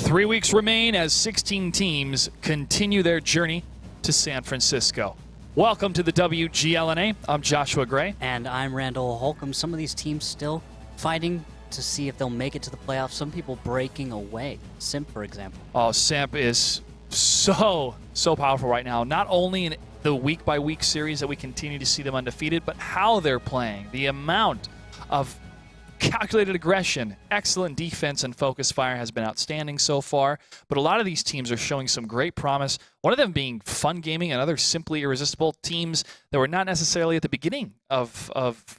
3 weeks remain as 16 teams continue their journey to San Francisco. Welcome to the WGLNA. I'm Joshua Gray. And I'm Randall Holcomb. Some of these teams still fighting to see if they'll make it to the playoffs. Some people breaking away. Simp, for example. Oh, Simp is so powerful right now. Not only in the week-by-week series that we continue to see them undefeated, but how they're playing. The amount of calculated aggression, excellent defense, and focus fire has been outstanding so far. But a lot of these teams are showing some great promise. One of them being Fun Gaming and other Simply Irresistible teams that were not necessarily at the beginning of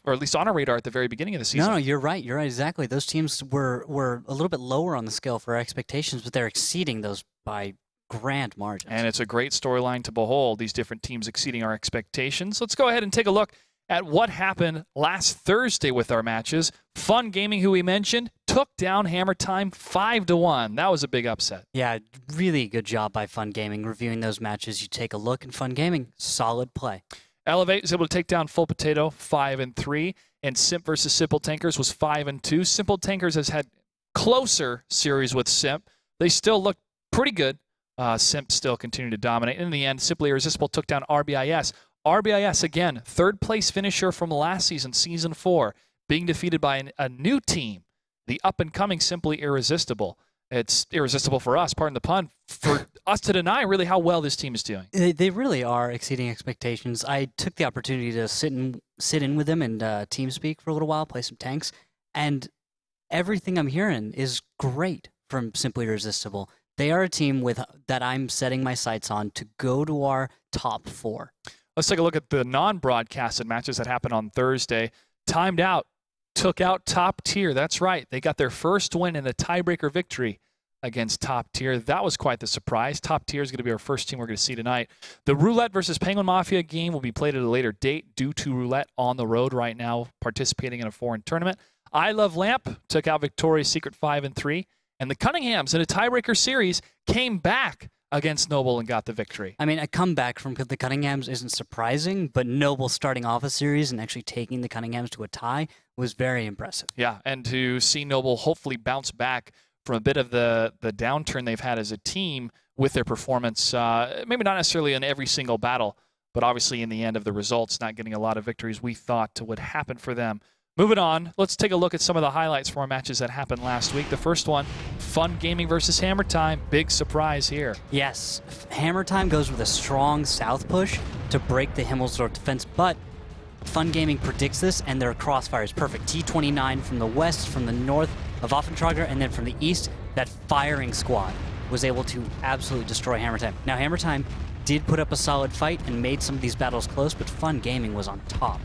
or at least on our radar at the very beginning of the season. No, you're right. You're right, exactly. Those teams were a little bit lower on the scale for our expectations, but they're exceeding those by grand margins. And it's a great storyline to behold, these different teams exceeding our expectations. Let's go ahead and take a look at what happened last Thursday with our matches. Fun Gaming, who we mentioned, took down Hammer Time 5-1. That was a big upset. Yeah, really good job by Fun Gaming reviewing those matches. You take a look, and Fun Gaming, solid play. Elevate was able to take down Full Potato 5-3, and Simp versus Simple Tankers was 5-2. Simple Tankers has had closer series with Simp. They still look pretty good. Simp still continued to dominate. In the end, Simply Irresistible took down RBIS. RBIS, again, third-place finisher from last season, Season 4, being defeated by a new team, the up-and-coming Simply Irresistible. It's irresistible for us, pardon the pun, for us to deny really how well this team is doing. They really are exceeding expectations. I took the opportunity to sit in with them and TeamSpeak for a little while, play some tanks, and everything I'm hearing is great from Simply Irresistible. They are a team that I'm setting my sights on to go to our top 4. Let's take a look at the non-broadcasted matches that happened on Thursday. Timed Out took out Top Tier. That's right. They got their first win in a tiebreaker victory against Top Tier. That was quite the surprise. Top Tier is going to be our first team we're going to see tonight. The Roulette versus Penguin Mafia game will be played at a later date due to Roulette on the road right now, participating in a foreign tournament. I Love Lamp took out Victoria's Secret 5-3. And the Cunninghams in a tiebreaker series came back against Noble and got the victory. I mean, a comeback from the Cunninghams isn't surprising, but Noble starting off a series and actually taking the Cunninghams to a tie was very impressive. Yeah, and to see Noble hopefully bounce back from a bit of the downturn they've had as a team with their performance, maybe not necessarily in every single battle, but obviously in the end of the results, not getting a lot of victories we thought would happen for them. Moving on, let's take a look at some of the highlights from our matches that happened last week. The first one, Fun Gaming versus Hammer Time. Big surprise here. Yes, Hammer Time goes with a strong south push to break the Himmelsdorf defense, but Fun Gaming predicts this, and their crossfire is perfect. T29 from the west, from the north of Offentrager, and then from the east, that firing squad was able to absolutely destroy Hammer Time. Now, Hammer Time did put up a solid fight and made some of these battles close, but Fun Gaming was on top.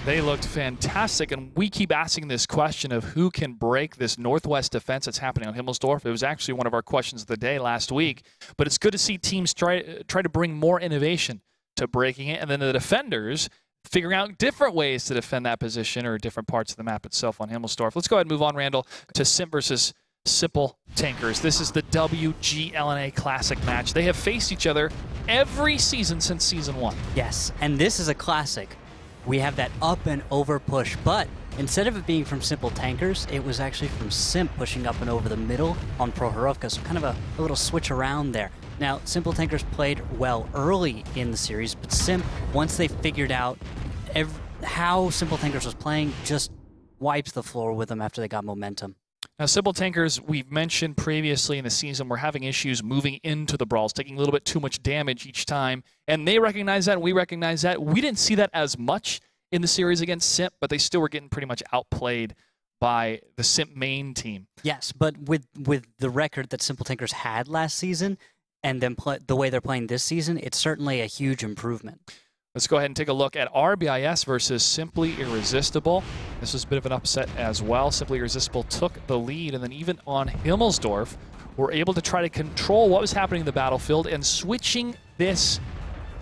They looked fantastic, and we keep asking this question of who can break this northwest defense that's happening on Himmelsdorf. It was actually one of our questions of the day last week, but it's good to see teams try to bring more innovation to breaking it, and then the defenders figuring out different ways to defend that position or different parts of the map itself on Himmelsdorf. Let's go ahead and move on, Randall, to Simp versus Simple Tankers. This is the WGLNA Classic match. They have faced each other every season since Season 1. Yes, and this is a classic. We have that up and over push, but instead of it being from Simple Tankers, it was actually from Simp pushing up and over the middle on Prohorovka, so kind of a little switch around there. Now, Simple Tankers played well early in the series, but Simp, once they figured out how Simple Tankers was playing, just wiped the floor with them after they got momentum. Now, Simple Tankers, we've mentioned previously in the season, were having issues moving into the brawls, taking a little bit too much damage each time. And they recognize that, and we recognize that. We didn't see that as much in the series against Simp, but they still were getting pretty much outplayed by the Simp main team. Yes, but with the record that Simple Tankers had last season, and then the way they're playing this season, it's certainly a huge improvement. Let's go ahead and take a look at RBIS versus Simply Irresistible. This was a bit of an upset as well. Simply Irresistible took the lead, and then even on Himmelsdorf, were able to try to control what was happening in the battlefield and switching this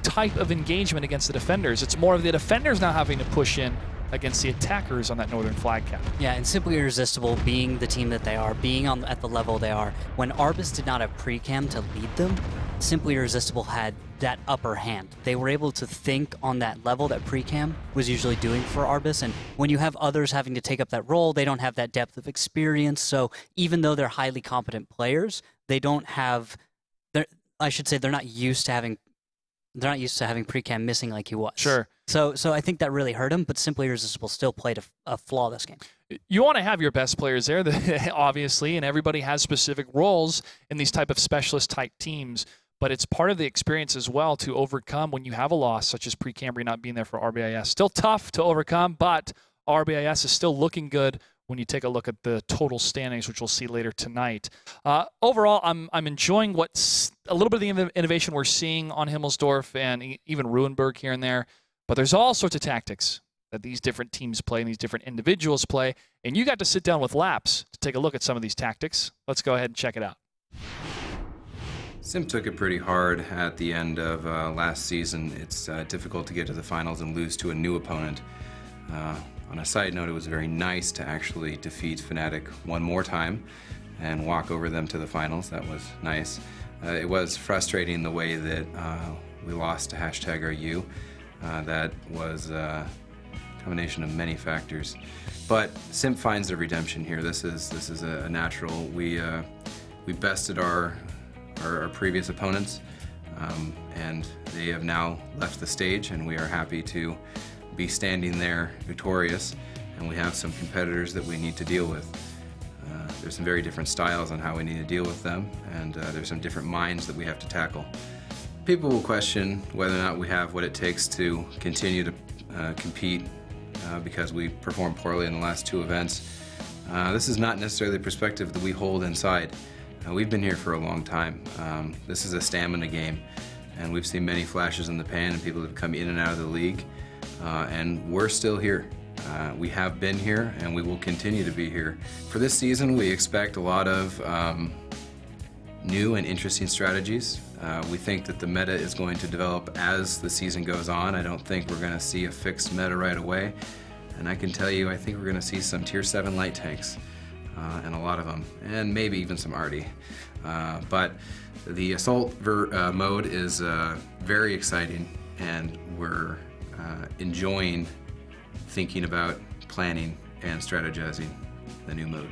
type of engagement against the defenders. It's more of the defenders now having to push in against the attackers on that northern flag cap. Yeah, and Simply Irresistible being the team that they are, being at the level they are, when Arbus did not have pre-cam to lead them, Simply Irresistible had that upper hand. They were able to think on that level that pre-cam was usually doing for Arbus, and when you have others having to take up that role, they don't have that depth of experience, so even though they're highly competent players, they don't have. I should say they're not used to having. They're not used to having Pre-Cam missing like he was. Sure. So I think that really hurt him, but Simply Irresistible still played a flawless game. You want to have your best players there, obviously, and everybody has specific roles in these type of specialist-type teams, but it's part of the experience as well to overcome when you have a loss, such as Pre-Cambrian not being there for RBIS. Still tough to overcome, but RBIS is still looking good when you take a look at the total standings, which we'll see later tonight. Overall, I'm enjoying what's a little bit of the innovation we're seeing on Himmelsdorf and even Ruhenberg here and there. But there's all sorts of tactics that these different teams play and these different individuals play. And you got to sit down with Laps to take a look at some of these tactics. Let's go ahead and check it out. Simp took it pretty hard at the end of last season. It's difficult to get to the finals and lose to a new opponent. On a side note, it was very nice to actually defeat Fnatic one more time and walk over them to the finals. That was nice. It was frustrating the way that we lost to #RU. That was a combination of many factors. But Simp finds the redemption here. This is a natural. We bested our previous opponents, and they have now left the stage, and we are happy to be standing there victorious, and we have some competitors that we need to deal with. There's some very different styles on how we need to deal with them, and there's some different minds that we have to tackle. People will question whether or not we have what it takes to continue to compete because we performed poorly in the last two events. This is not necessarily the perspective that we hold inside. We've been here for a long time. This is a stamina game, and we've seen many flashes in the pan and people that have come in and out of the league. And we're still here. We have been here, and we will continue to be here. For this season, we expect a lot of new and interesting strategies. We think that the meta is going to develop as the season goes on. I don't think we're going to see a fixed meta right away. And I can tell you, I think we're going to see some Tier 7 light tanks, and a lot of them, and maybe even some Arty. But the Assault mode is very exciting, and we're enjoying thinking about planning and strategizing the new mode.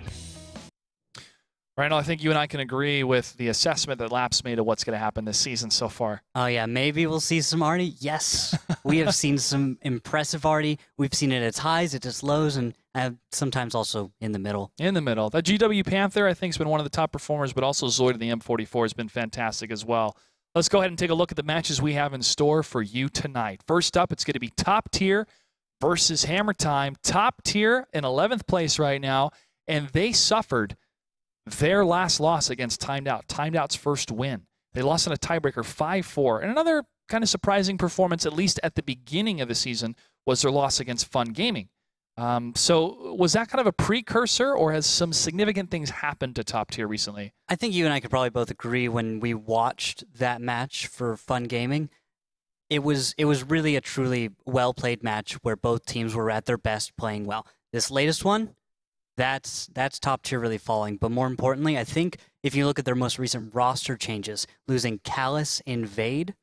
Randall, I think you and I can agree with the assessment that Laps made of what's going to happen this season so far. Oh yeah, maybe we'll see some Arty. Yes, we have seen some impressive Arty. We've seen it at its highs, at its lows, and sometimes also in the middle. In the middle. That GW Panther, I think, has been one of the top performers, but also Zoid in the M44 has been fantastic as well. Let's go ahead and take a look at the matches we have in store for you tonight. First up, it's going to be Top Tier versus Hammer Time. Top Tier in 11th place right now, and they suffered their last loss against Timed Out. Timed Out's first win. They lost in a tiebreaker 5-4. And another kind of surprising performance, at least at the beginning of the season, was their loss against Fun Gaming. So was that kind of a precursor, or has some significant things happened to Top Tier recently? I think you and I could probably both agree when we watched that match for Fun Gaming. It was really a truly well-played match where both teams were at their best playing well. This latest one, that's Top Tier really falling. But more importantly, I think if you look at their most recent roster changes, losing Callus and Vade,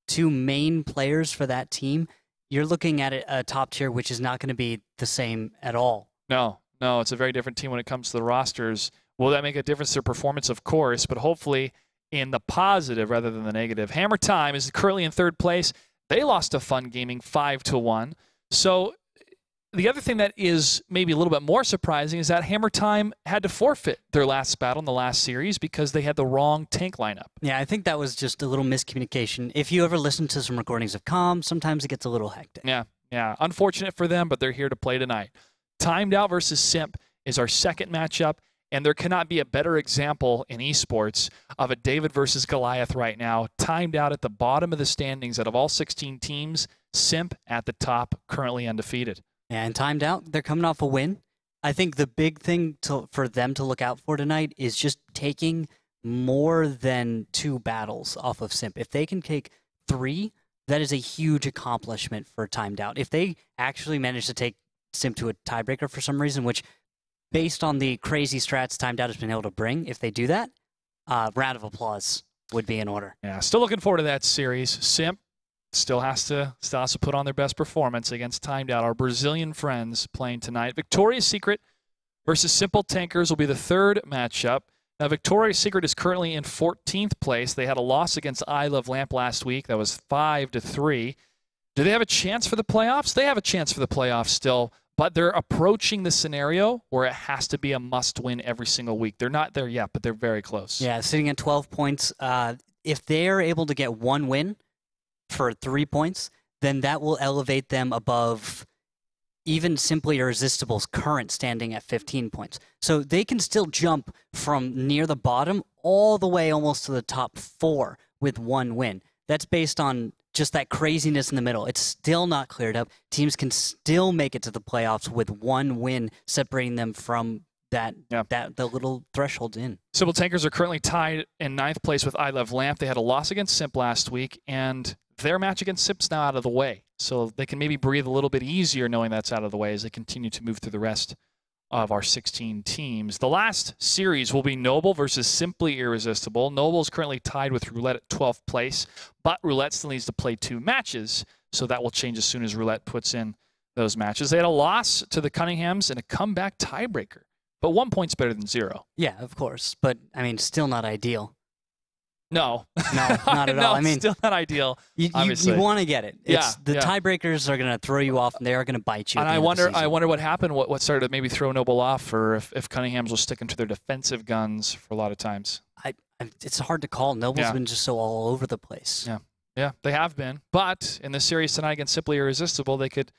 two main players for that team, you're looking at a Top Tier which is not going to be the same at all. No, it's a very different team when it comes to the rosters. Will that make a difference to their performance? Of course, but hopefully in the positive rather than the negative. Hammer Time is currently in third place. They lost to Fun Gaming 5-1. So the other thing that is maybe a little bit more surprising is that Hammer Time had to forfeit their last battle in the last series because they had the wrong tank lineup. Yeah, I think that was just a little miscommunication. If you ever listen to some recordings of comms, sometimes it gets a little hectic. Yeah. Unfortunate for them, but they're here to play tonight. Timed Out versus Simp is our second matchup, and there cannot be a better example in esports of a David versus Goliath right now. Timed Out at the bottom of the standings out of all 16 teams, Simp at the top, currently undefeated. And Timed Out, they're coming off a win. I think the big thing for them to look out for tonight is just taking more than 2 battles off of Simp. If they can take 3, that is a huge accomplishment for Timed Out. If they actually manage to take Simp to a tiebreaker for some reason, which based on the crazy strats Timed Out has been able to bring, if they do that, round of applause would be in order. Yeah, still looking forward to that series. Simp still has to put on their best performance against Timed Out. Our Brazilian friends playing tonight. Victoria's Secret versus Simple Tankers will be the third matchup. Now, Victoria's Secret is currently in 14th place. They had a loss against I Love Lamp last week. That was 5-3. Do they have a chance for the playoffs? They have a chance for the playoffs still, but they're approaching the scenario where it has to be a must-win every single week. They're not there yet, but they're very close. Yeah, sitting at 12 points. If they're able to get one win for 3 points, then that will elevate them above even Simply Irresistible's current standing at 15 points. So they can still jump from near the bottom all the way almost to the top 4 with one win. That's based on just that craziness in the middle. It's still not cleared up. Teams can still make it to the playoffs with one win separating them from the little threshold in. Simple Tankers are currently tied in 9th place with I Love Lamp. They had a loss against Simp last week, and their match against Simp's now out of the way. So they can maybe breathe a little bit easier knowing that's out of the way as they continue to move through the rest of our 16 teams. The last series will be Noble versus Simply Irresistible. Noble is currently tied with Roulette at 12th place, but Roulette still needs to play 2 matches, so that will change as soon as Roulette puts in those matches. They had a loss to the Cunninghams and a comeback tiebreaker, but 1 point's better than 0. Yeah, of course, but I mean, still not ideal. No. No, not at all. I mean, still not ideal. You want to get it. The tiebreakers are going to throw you off, and they are going to bite you. And I wonder what happened. What started to maybe throw Noble off, or if Cunninghams will stick to their defensive guns for a lot of times. It's hard to call. Noble's been just so all over the place. Yeah, they have been. But in the series tonight against Simply Irresistible, they could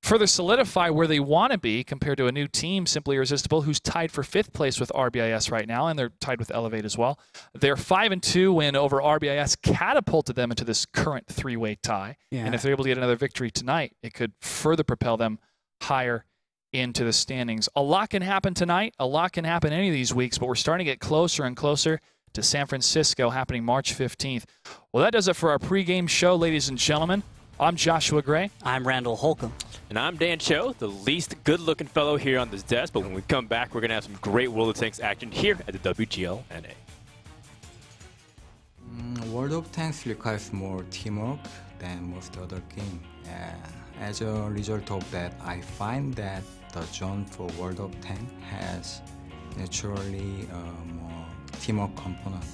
further solidify where they want to be compared to a new team, Simply Irresistible, who's tied for 5th place with RBIS right now, and they're tied with Elevate as well. Their 5-2 win over RBIS catapulted them into this current 3-way tie. Yeah. And if they're able to get another victory tonight, it could further propel them higher into the standings. A lot can happen tonight. A lot can happen any of these weeks, but we're starting to get closer and closer to San Francisco happening March 15th. Well, that does it for our pregame show, ladies and gentlemen. I'm Joshua Gray. I'm Randall Holcomb. And I'm Dan Cho, the least good-looking fellow here on this desk. But when we come back, we're going to have some great World of Tanks action here at the WGLNA. World of Tanks requires more teamwork than most other games. As a result of that, I find that the zone for World of Tanks has naturally more teamwork component.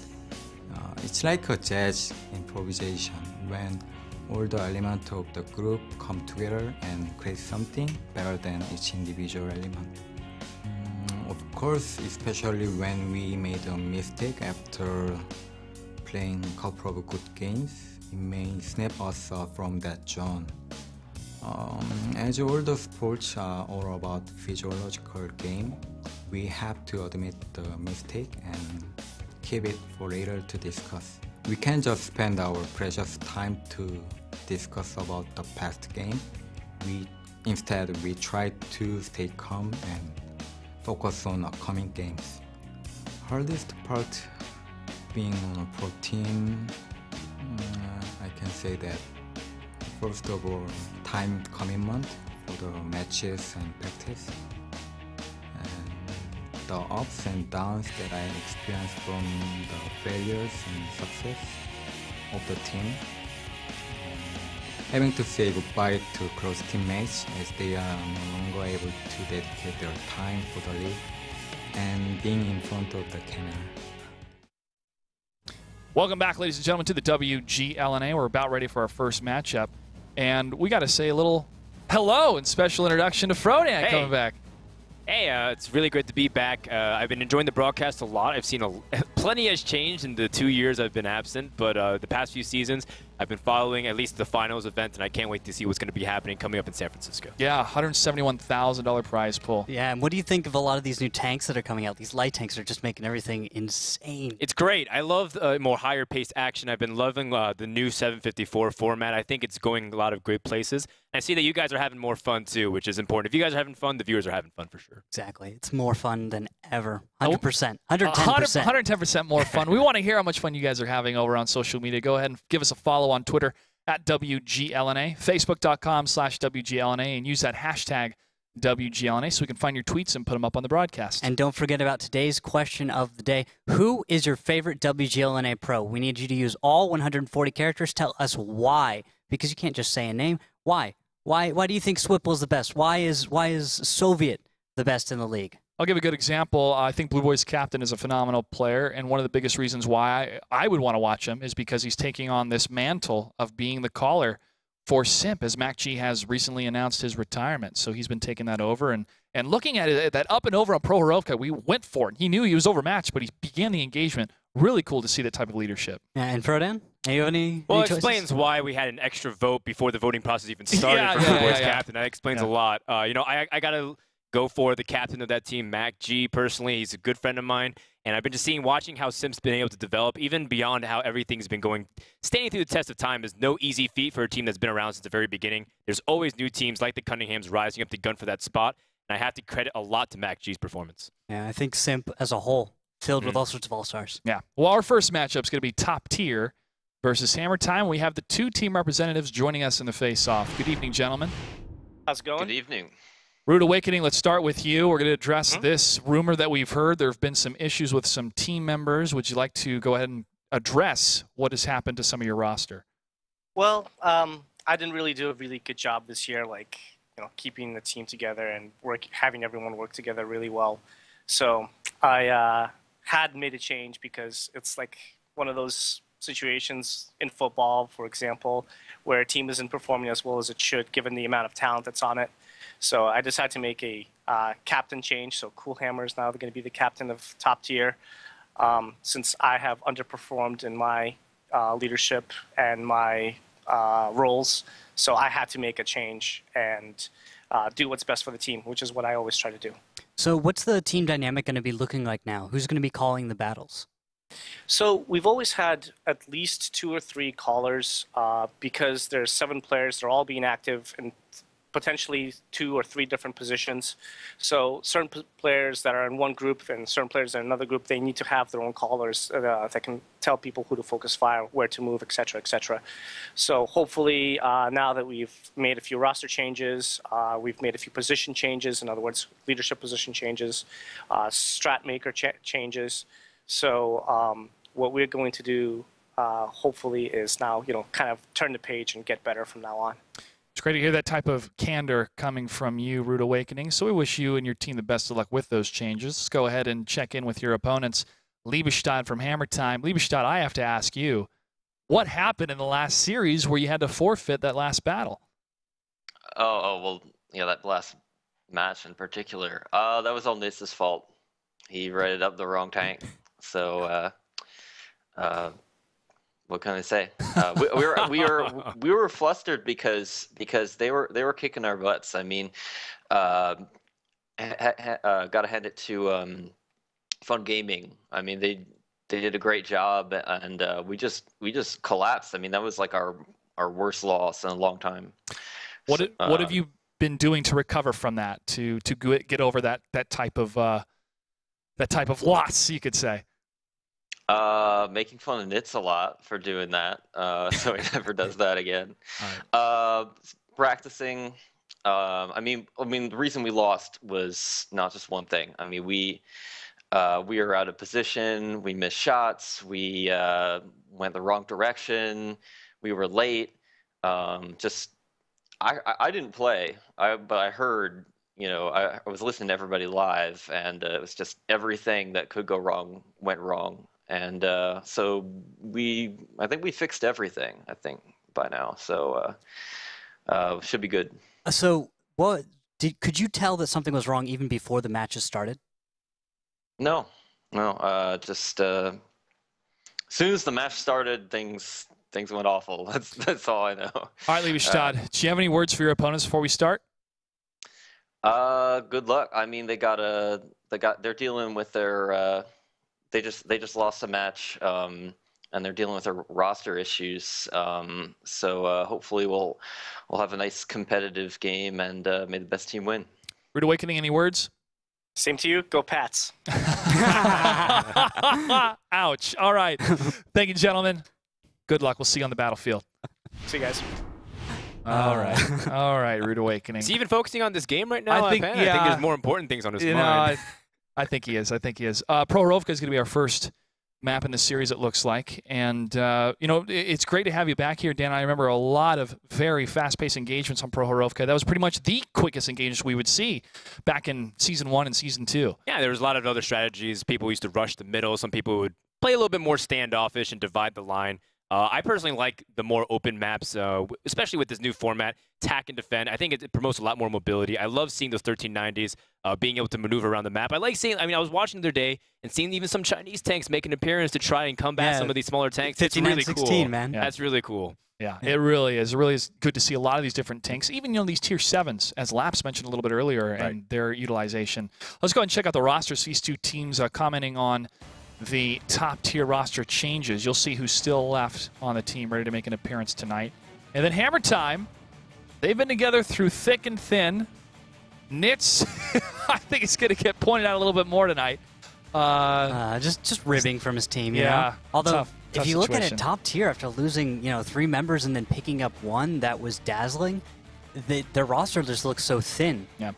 It's like a jazz improvisation when all the elements of the group come together and create something better than each individual element. Of course, especially when we made a mistake after playing a couple of good games, it may snap us from that zone. As all the sports are all about physiological game, we have to admit the mistake and keep it for later to discuss. We can't just spend our precious time to discuss about the past game. Instead, we try to stay calm and focus on upcoming games. Hardest part being on a pro team, I can say that first of all, time commitment for the matches and practice, and the ups and downs that I experienced from the failures and success of the team. Having to say goodbye to close teammates as they are no longer able to dedicate their time for the league, and being in front of the camera. Welcome back, ladies and gentlemen, to the WGLNA. We're about ready for our first matchup, and we got to say a little hello and special introduction to Frodan coming back. Hey, it's really great to be back. I've been enjoying the broadcast a lot. I've seen plenty has changed in the 2 years I've been absent, but the past few seasons, I've been following at least the finals event, and I can't wait to see what's going to be happening coming up in San Francisco. Yeah, $171,000 prize pool. Yeah, and what do you think of a lot of these new tanks that are coming out? These light tanks are just making everything insane. It's great. I love more higher-paced action. I've been loving the new 754 format. I think it's going a lot of great places. And I see that you guys are having more fun, too, which is important. If you guys are having fun, the viewers are having fun for sure. Exactly. It's more fun than ever. 100%. 110%. 110% more fun. We want to hear how much fun you guys are having over on social media. Go ahead and give us a follow on Twitter at WGLNA, Facebook.com/WGLNA, and use that hashtag WGLNA so we can find your tweets and put them up on the broadcast. And don't forget about today's question of the day. Who is your favorite WGLNA pro? We need you to use all 140 characters. Tell us why, because you can't just say a name. Why? Why do you think Swipple is the best? Why is Soviet the best in the league? I'll give a good example. I think Blue Boys captain is a phenomenal player, and one of the biggest reasons why I would want to watch him is because he's taking on this mantle of being the caller for Simp, as Mac G has recently announced his retirement. So he's been taking that over, and looking at it, that up and over on Prohorovka, we went for it. He knew he was overmatched, but he began the engagement. Really cool to see that type of leadership. Yeah, and Frodan, do you have any Well, it choices? explains why we had an extra vote before the voting process even started for Yeah, Blue Boys yeah. captain. That explains a lot. You know, I got to go for the captain of that team, Mac G. Personally, he's a good friend of mine, and I've been just watching how Simp's been able to develop, even beyond how everything's been going. Standing through the test of time is no easy feat for a team that's been around since the very beginning. There's always new teams like the Cunninghams rising up to gun for that spot, and I have to credit a lot to Mac G's performance. Yeah, I think Simp as a whole, filled with all sorts of all-stars. Yeah. Well, our first matchup is going to be Top Tier versus Hammer Time. We have the two team representatives joining us in the face-off. Good evening, gentlemen. How's it going? Good evening. Rude Awakening, let's start with you. We're going to address this rumor that we've heard. There have been some issues with some team members. Would you like to go ahead and address what has happened to some of your roster? Well, I didn't really do a really good job this year, like, you know, keeping the team together and having everyone work together really well. So I had made a change because it's like one of those situations in football, for example, where a team isn't performing as well as it should given the amount of talent that's on it. So I decided to make a captain change. So Cool Hammer is now going to be the captain of Top Tier. Since I have underperformed in my leadership and my roles, so I had to make a change and do what's best for the team, which is what I always try to do. So what's the team dynamic going to be looking like now? Who's going to be calling the battles? So we've always had at least 2 or 3 callers because there's 7 players. They're all being active in potentially 2 or 3 different positions. So certain players that are in one group and certain players in another group, they need to have their own callers that can tell people who to focus fire, where to move, etc., etc. So hopefully now that we've made a few roster changes, we've made a few position changes, in other words, leadership position changes, strat maker changes. So what we're going to do hopefully is now, you know, kind of turn the page and get better from now on. It's great to hear that type of candor coming from you, Rude Awakening. So we wish you and your team the best of luck with those changes. Let's go ahead and check in with your opponents. Liebestad from Hammer Time. Liebestad, I have to ask you, what happened in the last series where you had to forfeit that last battle? Well, yeah, that last match in particular. That was all Nissa's fault. He rated up the wrong tank. So, what can I say? We were flustered because they were kicking our butts. I mean, gotta hand it to Fun Gaming. I mean, they did a great job, and we just collapsed. I mean, that was like our worst loss in a long time. What have you been doing to recover from that? To get over that type of loss, you could say. Making fun of Nitz a lot for doing that, so he never does that again. Right. Practicing. I mean, the reason we lost was not just one thing. I mean, we were out of position. We missed shots. We went the wrong direction. We were late. I didn't play. But I heard. You know, I was listening to everybody live, and it was just everything that could go wrong went wrong. And so I think we fixed everything, I think, by now. So should be good. So could you tell that something was wrong even before the matches started? No. Just as soon as the match started, things went awful. That's all I know. All right, Liebestad, do you have any words for your opponents before we start? Good luck. I mean, they're dealing with their they just lost a match, and they're dealing with their roster issues. So hopefully we'll have a nice competitive game, and may the best team win. Rude Awakening, any words? Same to you. Go Pats. Ouch. All right. Thank you, gentlemen. Good luck. We'll see you on the battlefield. See you guys. All right. All right, Rude Awakening. Is he even focusing on this game right now? I think there's more important things on his mind. I think he is. Prohorovka is going to be our first map in the series, it looks like. And, you know, it's great to have you back here, Dan. I remember a lot of very fast-paced engagements on Prohorovka. That was pretty much the quickest engagement we would see back in Season 1 and Season 2. Yeah, there was a lot of other strategies. People used to rush the middle. Some people would play a little bit more standoffish and divide the line. I personally like the more open maps, especially with this new format, tack and defend. I think it promotes a lot more mobility. I love seeing those 1390s being able to maneuver around the map. I like seeing, I mean, I was watching the other day and seeing even some Chinese tanks make an appearance to try and combat some of these smaller tanks. It's really cool. Man. Yeah. That's really cool. Yeah, it really is. It really is good to see a lot of these different tanks, even, you know, these Tier 7s, as Laps mentioned a little bit earlier, and their utilization. Let's go ahead and check out the rosters. These two teams are commenting on the top-tier roster changes. You'll see who's still left on the team ready to make an appearance tonight. And then Hammer Time, they've been together through thick and thin. Nits, I think it's going to get pointed out a little bit more tonight. Just ribbing from his team, you know? Although, tough if you look at situation. it top tier after losing, you know, 3 members and then picking up 1 that was dazzling, their roster just looks so thin. Yeah.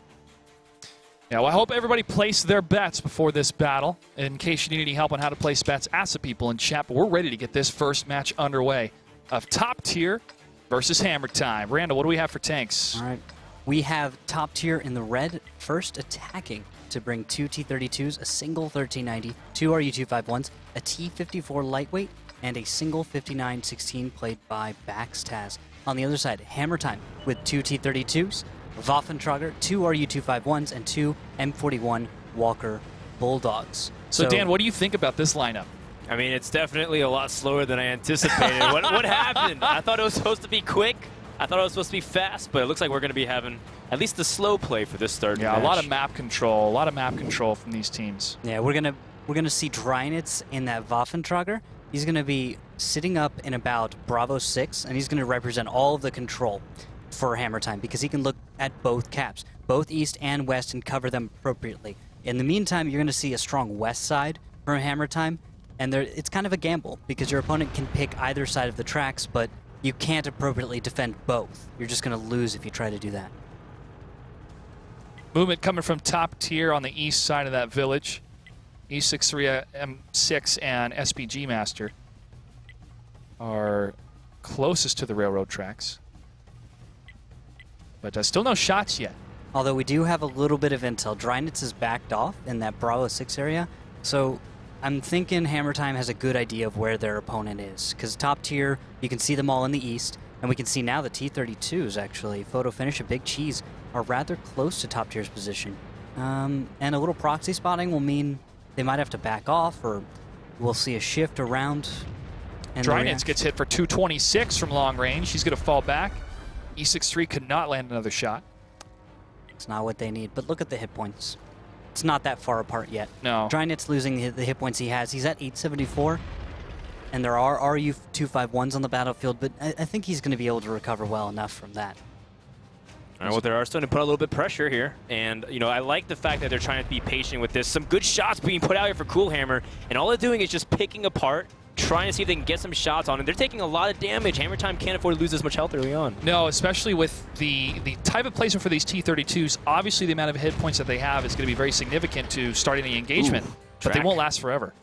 Yeah, well, I hope everybody placed their bets before this battle. In case you need any help on how to place bets, ask the people in chat. But we're ready to get this first match underway of Top Tier versus Hammer Time. Randall, what do we have for tanks? All right. We have top tier in the red first attacking to bring 2 T-32s, a single 1390, 2 RU-251s, a T-54 lightweight, and a single 5916 played by Baxtaz. On the other side, Hammer Time with 2 T-32s, Waffentrager, 2 RU-251s, and 2 M41 Walker Bulldogs. So, Dan, what do you think about this lineup? I mean, it's definitely a lot slower than I anticipated. What happened? I thought it was supposed to be quick. I thought it was supposed to be fast, but it looks like we're going to be having at least the slow play for this third match. A lot of map control, from these teams. Yeah, we're gonna see Drynitz in that Waffentrager. He's gonna be sitting up in about Bravo 6, and he's gonna represent all of the control for Hammer Time because he can look at both caps, both east and west, and cover them appropriately. In the meantime, you're gonna see a strong west side from Hammer Time, and it's kind of a gamble because your opponent can pick either side of the tracks, but you can't appropriately defend both. You're just gonna lose if you try to do that. Movement coming from top tier on the east side of that village. E63 M6 and SPG Master are closest to the railroad tracks. But still no shots yet. Although we do have a little bit of intel. Drynitz is backed off in that Bravo 6 area. So I'm thinking Hammer Time has a good idea of where their opponent is. Because top tier, you can see them all in the east. And we can see now the T-32s, actually, Photo Finish and Big Cheese, are rather close to top tier's position. And a little proxy spotting will mean they might have to back off, or we'll see a shift around. Drynitz gets hit for 226 from long range. He's going to fall back. E63 could not land another shot. It's not what they need, but look at the hit points. It's not that far apart yet. No. Drynitz losing the hit points he has. He's at 874, and there are RU-251s on the battlefield, but I think he's going to be able to recover well enough from that. All right, well, they are starting to put a little bit of pressure here, and you know, I like the fact that they're trying to be patient with this. Some good shots being put out here for Coolhammer, and all they're doing is just picking apart, trying to see if they can get some shots on, and they're taking a lot of damage. Hammer Time can't afford to lose this much health early on. No, especially with the type of placement for these T-32s. Obviously, the amount of hit points that they have is going to be very significant to starting the engagement, but they won't last forever.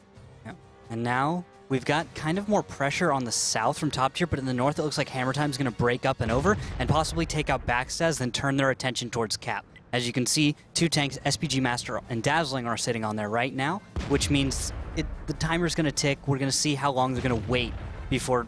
Yeah. And now we've got kind of more pressure on the south from top tier, but in the north it looks like Hammer Time's going to break up and over and possibly take out Baxtaz, then turn their attention towards cap. As you can see, 2 tanks, SPG Master and Dazzling, are sitting on there right now, which means the timer's going to tick. We're going to see how long they're going to wait before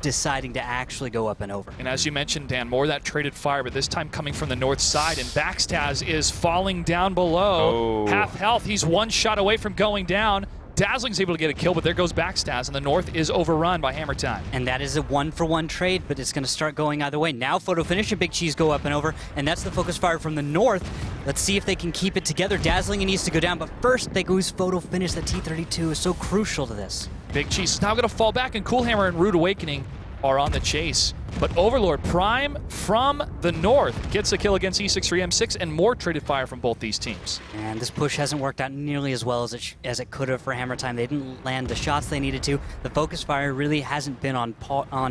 deciding to actually go up and over. And as you mentioned, Dan, more of that traded fire, but this time coming from the north side, and Baxtaz is falling down below. Oh. Half health. He's 1 shot away from going down. Dazzling's able to get a kill, but there goes Baxtaz, and the north is overrun by Hammer Time. And that is a 1-for-1 trade, but it's going to start going either way. Now Photo Finish and Big Cheese go up and over, and that's the focus fire from the north. Let's see if they can keep it together. Dazzling needs to go down, but first they use Photo Finish. The T-32 is so crucial to this. Big Cheese is now going to fall back, and Coolhammer and Rude Awakening are on the chase. But Overlord Prime from the north gets a kill against E63M6, and more traded fire from both these teams. And this push hasn't worked out nearly as well as it could have for Hammer Time. They didn't land the shots they needed to. The focus fire really hasn't been on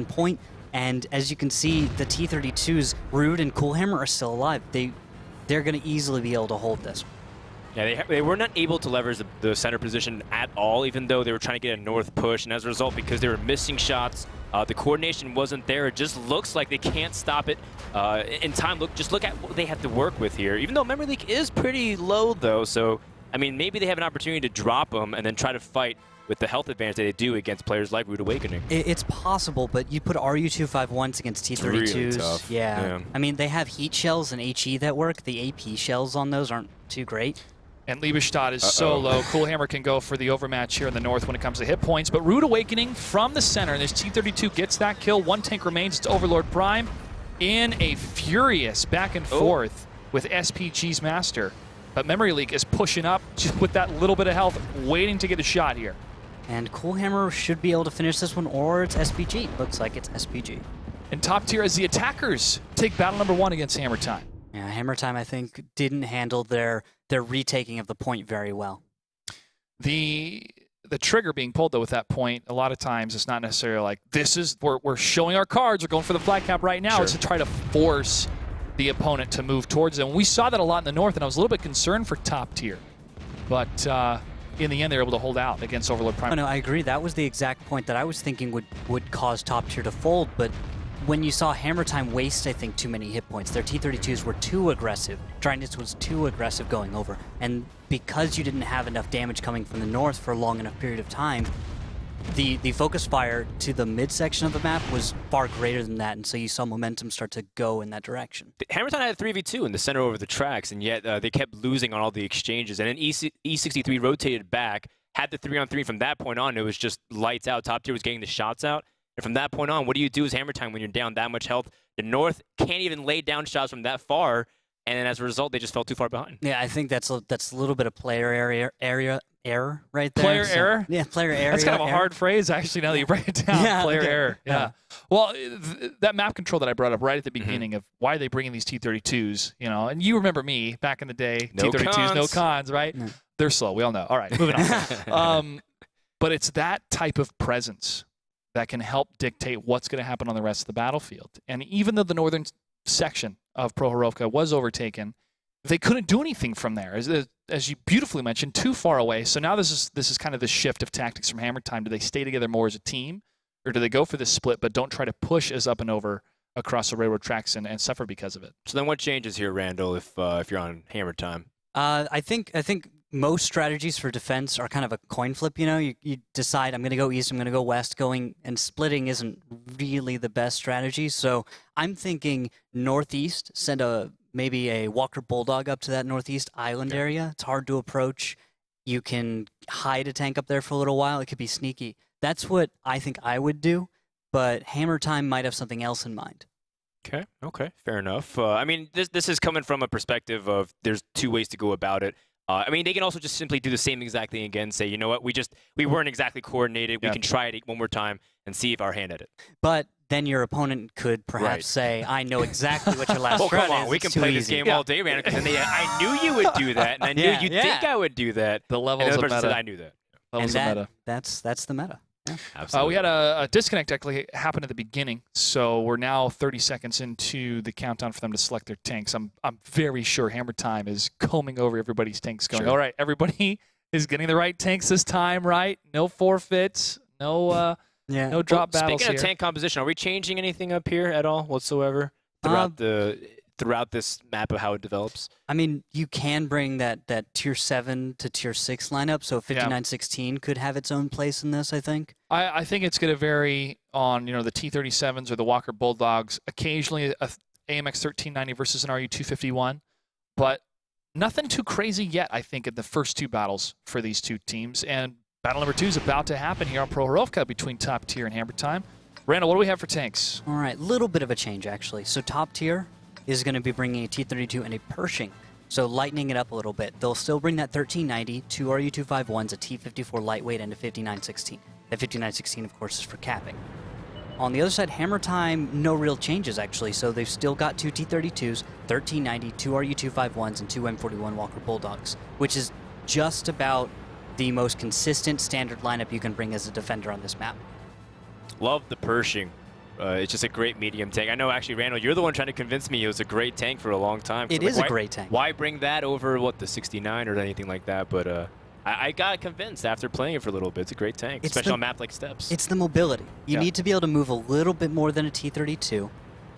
point. And as you can see, the T-32s, Rude and Coolhammer, are still alive. They're going to easily be able to hold this. Yeah, they were not able to leverage the center position at all, even though they were trying to get a north push. And as a result, because they were missing shots, the coordination wasn't there. It just looks like they can't stop it in time. Just look at what they have to work with here. Even though Memory League is pretty low, though. So, I mean, maybe they have an opportunity to drop them and then try to fight with the health advantage that they do against players like Rude Awakening. It's possible, but you put RU-251s against T-32s. Really tough. Yeah. I mean, they have heat shells and HE that work. The AP shells on those aren't too great. And Liebestad is so low. Coolhammer can go for the overmatch here in the north when it comes to hit points. But Rude Awakening from the center, and this T-32 gets that kill. One tank remains. It's Overlord Prime in a furious back and forth with SPG's Master. But Memory League is pushing up just with that little bit of health, waiting to get a shot here. And Coolhammer should be able to finish this one, or it's SPG. Looks like it's SPG. And top tier as the attackers take battle number 1 against Hammer Time. Yeah, Hammer Time, I think, didn't handle their retaking of the point very well. The trigger being pulled, though, with that point, a lot of times it's not necessarily like, we're showing our cards, we're going for the flag cap right now. It's to try to force the opponent to move towards them. We saw that a lot in the north, and I was a little bit concerned for top tier. But in the end, they were able to hold out against Overlord Prime. Oh, no, I agree. That was the exact point that I was thinking would cause top tier to fold, but when you saw Hammer Time waste, I think, too many hit points, their T-32s were too aggressive. Dryness was too aggressive going over. And because you didn't have enough damage coming from the north for a long enough period of time, the focus fire to the midsection of the map was far greater than that, and so you saw momentum start to go in that direction. Hammer Time had a 3v2 in the center over the tracks, and yet they kept losing on all the exchanges. And then E63 rotated back, had the 3-on-3. From that point on, it was just lights out. Top tier was getting the shots out. And from that point on, what do you do as Hammer Time when you're down that much health? The north can't even lay down shots from that far, and then as a result, they just fell too far behind. Yeah, I think that's a little bit of player error right there. Player error? Yeah, player error. That's kind of a hard phrase, actually, now that you break it down. Yeah, player okay. error. Yeah. Well, that map control that I brought up right at the beginning of why are they bringing these T-32s, you know, and you remember me back in the day, No T-32s, cons. no cons, right? No. They're slow. We all know. All right, moving on. But it's that type of presence that can help dictate what's going to happen on the rest of the battlefield. And even though the northern section of Prohorovka was overtaken, they couldn't do anything from there. As you beautifully mentioned, too far away. So now this is kind of the shift of tactics from Hammer Time. Do they stay together more as a team, or do they go for this split but don't try to push as up and over across the railroad tracks and suffer because of it? So then what changes here, Randall, if you're on Hammer Time? I think most strategies for defense are kind of a coin flip, you know? You decide, I'm going to go east, I'm going to go west. Going and splitting isn't really the best strategy. So I'm thinking northeast, send maybe a Walker Bulldog up to that northeast island area. It's hard to approach. You can hide a tank up there for a little while. It could be sneaky. That's what I think I would do, but Hammer Time might have something else in mind. Okay, fair enough. I mean, this is coming from a perspective of there's two ways to go about it. I mean, they can also just simply do the same exact thing again, say, you know what, we weren't exactly coordinated. We can try it one more time and see if our hand at it. But then your opponent could perhaps say, I know exactly what your last strat come on, is. we can play this game all day, Randall, because I knew you would do that, and I knew you'd think I would do that. The levels and the of other person meta. said, I knew that. Levels of meta. That's the meta. Yeah. Absolutely. We had a disconnect actually happen at the beginning, so we're now 30 seconds into the countdown for them to select their tanks. I'm very sure Hammer Time is combing over everybody's tanks, going, all right, everybody is getting the right tanks this time, right? No forfeits, no drop battles Speaking here. of tank composition, are we changing anything up here at all whatsoever throughout this map of how it develops? I mean, you can bring that tier 7 to tier 6 lineup, so 5916 could have its own place in this, I think. I think it's going to vary on the T-37s or the Walker Bulldogs. Occasionally, a AMX 1390 versus an RU 251, but nothing too crazy yet. I think in the first two battles for these two teams, and battle number 2 is about to happen here on Prohorovka between Top Tier and Hammer Time. Randall, what do we have for tanks? All right, little bit of a change actually. So Top Tier is going to be bringing a T-32 and a Pershing. So lightening it up a little bit. They'll still bring that 1390, 2 RU-251s, a T-54 lightweight, and a 5916. That 5916, of course, is for capping. On the other side, Hammer Time, no real changes, actually. So they've still got 2 T-32s, 1390, 2 RU-251s, and 2 M41 Walker Bulldogs, which is just about the most consistent standard lineup you can bring as a defender on this map. Love the Pershing. It's just a great medium tank. I know, actually, Randall, you're the one trying to convince me it was a great tank for a long time. It is a great tank. Why bring that over, what, the 69 or anything like that? But I got convinced after playing it for a little bit. It's a great tank, especially on a map like Steps. It's the mobility. You need to be able to move a little bit more than a T-32,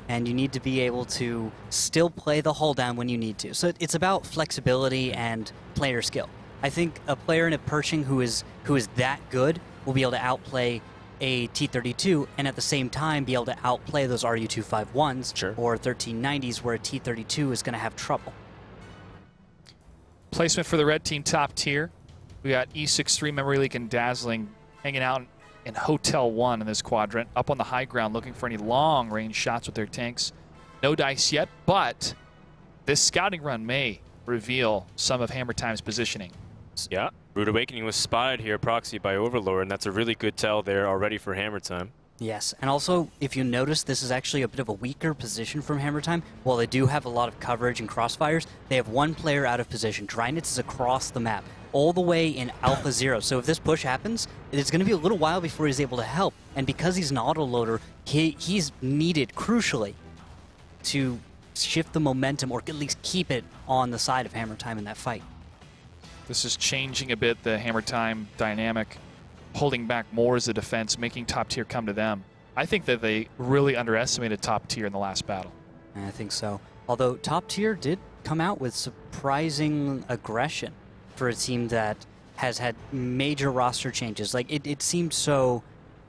and you need to be able to still play the hull down when you need to. So it's about flexibility and player skill. I think a player in a Pershing who is that good will be able to outplay a T-32 and at the same time be able to outplay those RU-251s or 1390s where a T-32 is going to have trouble. Placement for the red team top tier. We got E63, Memory Leak, and Dazzling hanging out in Hotel 1 in this quadrant, up on the high ground looking for any long-range shots with their tanks. No dice yet, but this scouting run may reveal some of Hammer Time's positioning. Yeah, Rude Awakening was spotted here, proxy by Overlord, and that's a really good tell there already for Hammer Time. Yes, and also, if you notice, this is actually a bit of a weaker position from Hammer Time. While they do have a lot of coverage and crossfires, they have one player out of position. Drynitz is across the map, all the way in Alpha 0. So if this push happens, it's going to be a little while before he's able to help. And because he's an autoloader, he's needed, crucially, to shift the momentum or at least keep it on the side of Hammer Time in that fight. This is changing a bit the Hammer Time dynamic, holding back more as a defense, making top tier come to them. I think that they really underestimated top tier in the last battle. I think so. Although top tier did come out with surprising aggression for a team that has had major roster changes. Like, it seemed so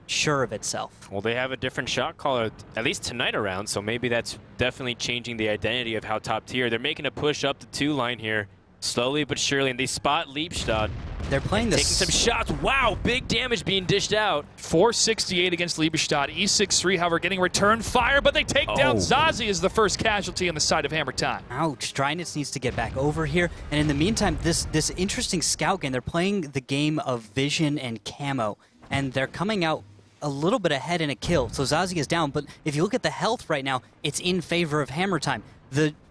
sure of itself. Well, they have a different shot caller, at least tonight around, so maybe that's definitely changing the identity of how top tier. They're making a push up the 2 line here, slowly but surely, and they spot Liebstad. They're playing this. Taking some shots. Wow, big damage being dished out. 468 against Liebestad. E63, however, getting return fire, but they take down Zazie as the first casualty on the side of Hammer Time. Ouch. Drynitz needs to get back over here. And in the meantime, this interesting scout game, they're playing the game of vision and camo, and they're coming out a little bit ahead in a kill. So Zazie is down, but if you look at the health right now, it's in favor of Hammer Time.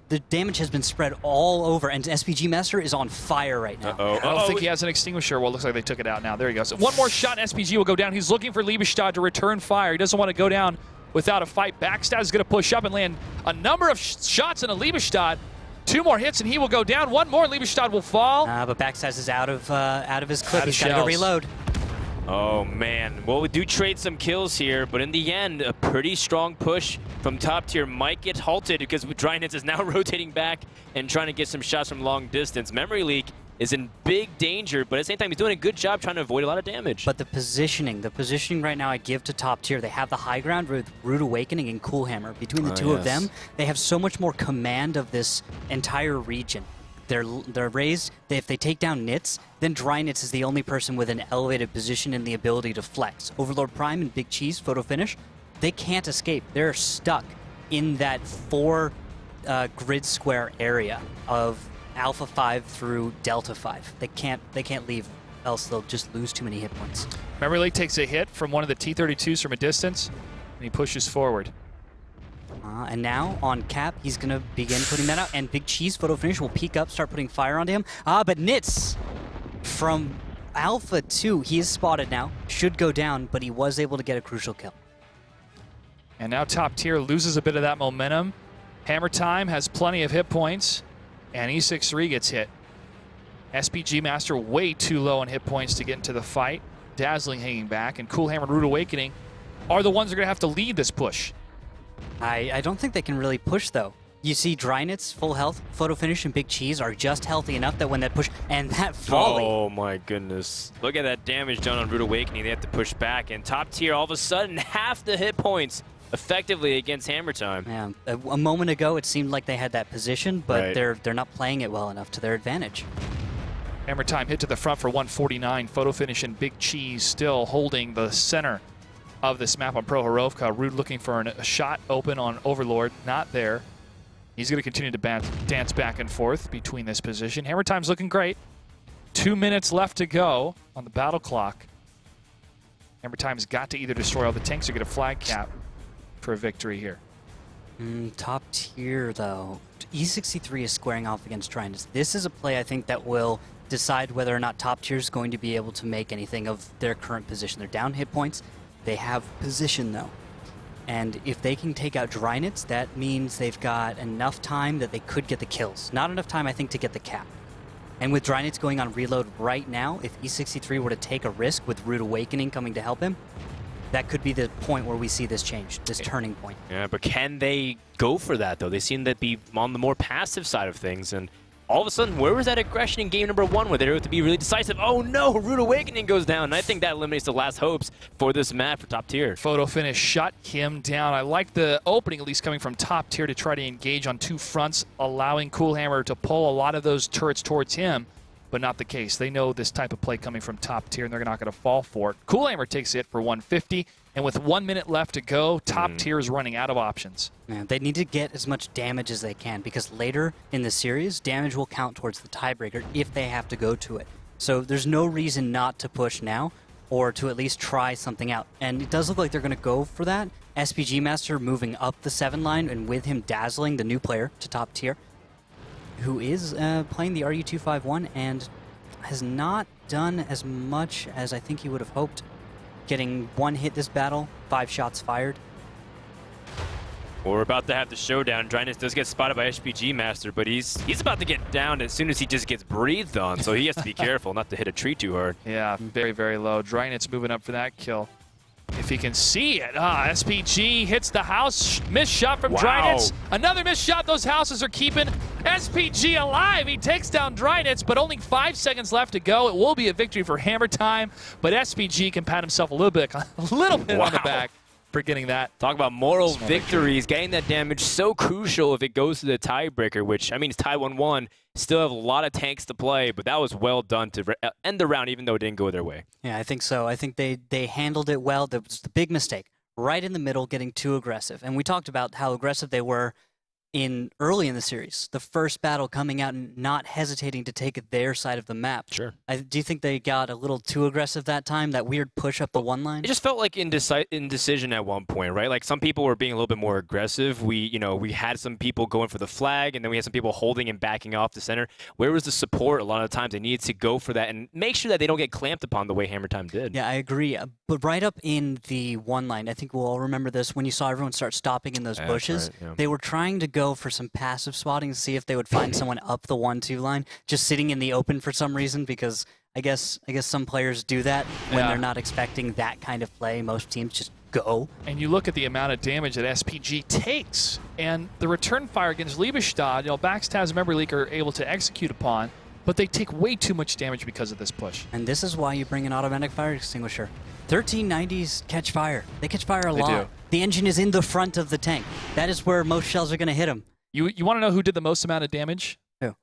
The damage has been spread all over, and SPG Master is on fire right now. I don't think he has an extinguisher. Well, it looks like they took it out now. There he goes. One more shot, and SPG will go down. He's looking for Liebestad to return fire. He doesn't want to go down without a fight. Backstad is going to push up and land a number of shots in a Liebestad. 2 more hits, and he will go down. 1 more, Liebestad will fall. But Backstad is out of his clip. He's got to go reload. Oh, man. Well, we do trade some kills here, but in the end, a pretty strong push from top tier might get halted because Drynitz is now rotating back and trying to get some shots from long distance. Memory Leak is in big danger, but at the same time, he's doing a good job trying to avoid a lot of damage. But the positioning right now I give to top tier. They have the high ground with Rude Awakening and Coolhammer. Between the two of them, they have so much more command of this entire region. They're raised. If they take down Nitz, then Drynitz is the only person with an elevated position and the ability to flex. Overlord Prime and Big Cheese, photo finish, they can't escape. They're stuck in that 4 grid square area of Alpha 5 through Delta 5. They can't leave, else they'll just lose too many hit points. Memory Leak takes a hit from one of the T-32s from a distance, and he pushes forward. And now, on Cap, he's going to begin putting that out. And Big Cheese, photo finish, will peek up, start putting fire onto him. But Nitz from Alpha 2, he is spotted now. Should go down, but he was able to get a crucial kill. And now top tier loses a bit of that momentum. Hammer Time has plenty of hit points, and E63 gets hit. SPG Master way too low on hit points to get into the fight. Dazzling hanging back, and Coolhammer and Rude Awakening are the ones that are going to have to lead this push. I don't think they can really push, though. You see Drynitz, full health, photo finish, and Big Cheese are just healthy enough that when that push, and that volley. Oh my goodness. Look at that damage done on Rude Awakening. They have to push back, and top tier all of a sudden half the hit points effectively against Hammer Time. Yeah, a moment ago it seemed like they had that position, but they're not playing it well enough to their advantage. Hammer Time hit to the front for 149. Photo finish and Big Cheese still holding the center of this map on Prohorovka. Rude looking for a shot open on Overlord. Not there. He's going to continue to dance back and forth between this position. Hammer Time's looking great. 2 minutes left to go on the battle clock. Hammer Time's got to either destroy all the tanks or get a flag cap for a victory here. Top tier, though. E63 is squaring off against Drynitz. This is a play, I think, that will decide whether or not top tier is going to be able to make anything of their current position. They're down hit points. They have position, though. And if they can take out Drynitz, that means they've got enough time that they could get the kills. Not enough time, I think, to get the cap. And with Drynitz going on reload right now, if E63 were to take a risk with Rude Awakening coming to help him, that could be the point where we see this change, this turning point. Yeah, but can they go for that, though? They seem to be on the more passive side of things, and all of a sudden, where was that aggression in game number 1 where they were to be really decisive? Oh no, Rude Awakening goes down, and I think that eliminates the last hopes for this map for Top Tier. Photo finish shut him down. I like the opening, at least coming from Top Tier, to try to engage on 2 fronts, allowing Coolhammer to pull a lot of those turrets towards him, but not the case. They know this type of play coming from Top Tier, and they're not going to fall for it. Coolhammer takes it for 150, and with 1 minute left to go, Top Tier is running out of options. Yeah, they need to get as much damage as they can, because later in the series, damage will count towards the tiebreaker if they have to go to it. So there's no reason not to push now, or to at least try something out. And it does look like they're going to go for that. SPG Master moving up the 7 line, and with him dazzling the new player to Top Tier, who is playing the RU-251 and has not done as much as I think he would have hoped. Getting 1 hit this battle, 5 shots fired. We're about to have the showdown. Drynitz does get spotted by SPG Master, but he's about to get down as soon as he just gets breathed on, so he has to be careful not to hit a tree too hard. Yeah, very, very low. Drynitz moving up for that kill. If he can see it. SPG hits the house. Missed shot from Drynitz. Another missed shot. Those houses are keeping SPG alive. He takes down Drynitz, but only 5 seconds left to go. It will be a victory for Hammer Time, but SPG can pat himself a little bit on the back for getting that. Talk about moral victories. Getting that damage so crucial if it goes to the tiebreaker, which, I mean, it's tie 1-1. Still have a lot of tanks to play, but that was well done to end the round, even though it didn't go their way. Yeah, I think so. I think they handled it well. That was the big mistake. Right in the middle, getting too aggressive. And we talked about how aggressive they were early in the series. The first battle coming out and not hesitating to take their side of the map. Sure. Do you think they got a little too aggressive that time? That weird push up the 1 line? It just felt like indecision at one point, right? Like some people were being a little bit more aggressive. We had some people going for the flag, and then we had some people holding and backing off the center. Where was the support? A lot of times they needed to go for that and make sure that they don't get clamped upon the way Hammer Time did. Yeah, I agree. But right up in the 1 line, I think we'll all remember this, when you saw everyone start stopping in those bushes, right, yeah. They were trying to go for some passive spotting to see if they would find someone up the 1-2 line, just sitting in the open for some reason, because I guess some players do that when they're not expecting that kind of play. Most teams just go. And you look at the amount of damage that SPG takes, and the return fire against Liebestad, Backstab's Memory Leak are able to execute upon, but they take way too much damage because of this push. And this is why you bring an automatic fire extinguisher. 1390s catch fire. They catch fire a lot. Do. The engine is in the front of the tank. That is where most shells are going to hit them. You want to know who did the most amount of damage? Who?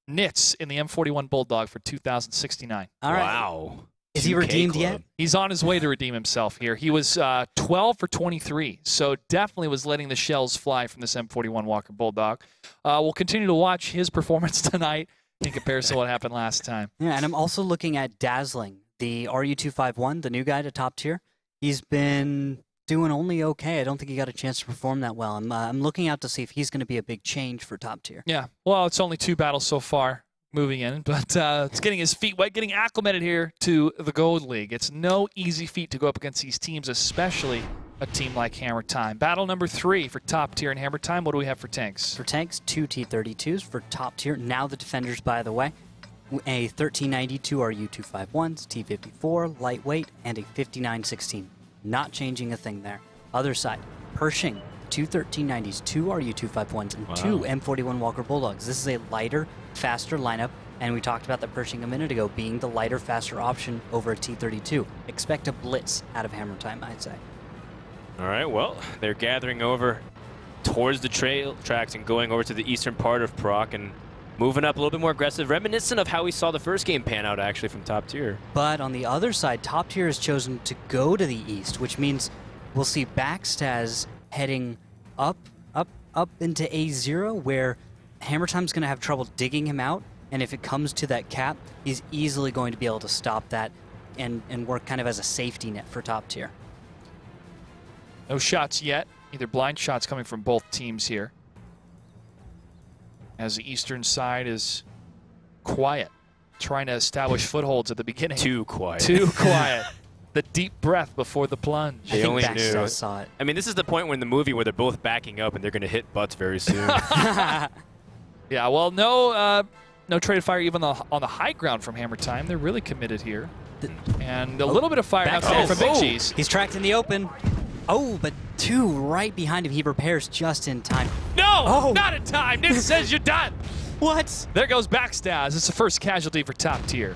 Nitz in the M41 Bulldog for 2,069. All right. Wow. Is he redeemed yet? He's on his way to redeem himself here. He was 12 for 23, so definitely was letting the shells fly from this M41 Walker Bulldog. We'll continue to watch his performance tonight in comparison to what happened last time. Yeah, and I'm also looking at Dazzling, the RU-251, the new guy to Top Tier. He's been doing only okay. I don't think he got a chance to perform that well. I'm looking out to see if he's going to be a big change for Top Tier. Yeah, well, it's only 2 battles so far moving in, but it's getting his feet wet, getting acclimated here to the Gold League. It's no easy feat to go up against these teams, especially a team like Hammer Time. Battle number 3 for Top Tier and Hammer Time. What do we have for tanks? For tanks, 2 T-32s. For Top Tier, now the Defenders, by the way, a 1392 RU-251s, T-54, lightweight, and a 5916. Not changing a thing there. Other side, Pershing, 2 1390s, 2 RU-251s, and 2 M41 Walker Bulldogs. This is a lighter, faster lineup, and we talked about the Pershing a minute ago being the lighter, faster option over a T-32. Expect a blitz out of Hammer Time, I'd say. All right, well, they're gathering over towards the trail tracks and going over to the eastern part of Proc and moving up a little bit more aggressive, reminiscent of how we saw the first game pan out, actually, from Top Tier. But on the other side, Top Tier has chosen to go to the east, which means we'll see Backstaz heading up into A0, where Hammer Time's going to have trouble digging him out, and if it comes to that cap, he's easily going to be able to stop that and work kind of as a safety net for Top Tier. No shots yet. Either blind shots coming from both teams here, as the eastern side is quiet, trying to establish footholds at the beginning. Too quiet. Too quiet. the deep breath before the plunge. I think only Backstab knew. saw it. I mean, this is the point where in the movie where they're both backing up and they're going to hit butts very soon. Yeah, well, no traded fire even on the high ground from Hammer Time. They're really committed here. And a little bit of fire outside from Big Cheese. He's tracked in the open. Oh, but two right behind him. He repairs just in time. No, not in time. This says you're done. What? There goes Backstabs. It's the first casualty for Top Tier.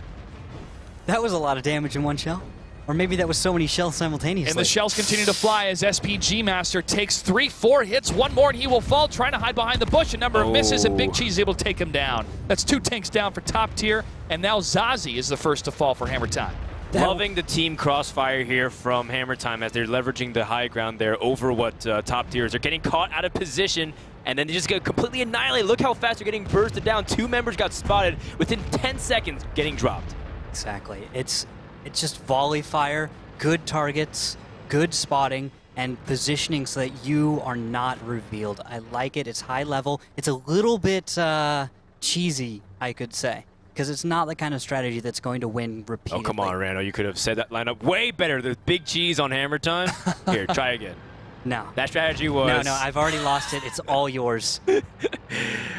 That was a lot of damage in one shell. Or maybe that was so many shells simultaneously. And the shells continue to fly as SPG Master takes 3-4 hits. One more and he will fall, trying to hide behind the bush. A number of misses, and Big Cheese is able to take him down. That's 2 tanks down for Top Tier, and now Zazie is the first to fall for Hammer Time. Loving the team crossfire here from Hammer Time as they're leveraging the high ground there over what Top Tiers are getting caught out of position, and then they just get completely annihilated. Look how fast they're getting bursted down. 2 members got spotted within 10 seconds getting dropped. Exactly. It's just volley fire, good targets, good spotting, and positioning so that you are not revealed. I like it. It's high level. It's a little bit cheesy, I could say, because it's not the kind of strategy that's going to win repeatedly. Oh, come on, Randall. You could have said that lineup way better. The Big Cheese on Hammer Time. Here, try again. No. That strategy was... No, I've already lost it. It's all yours.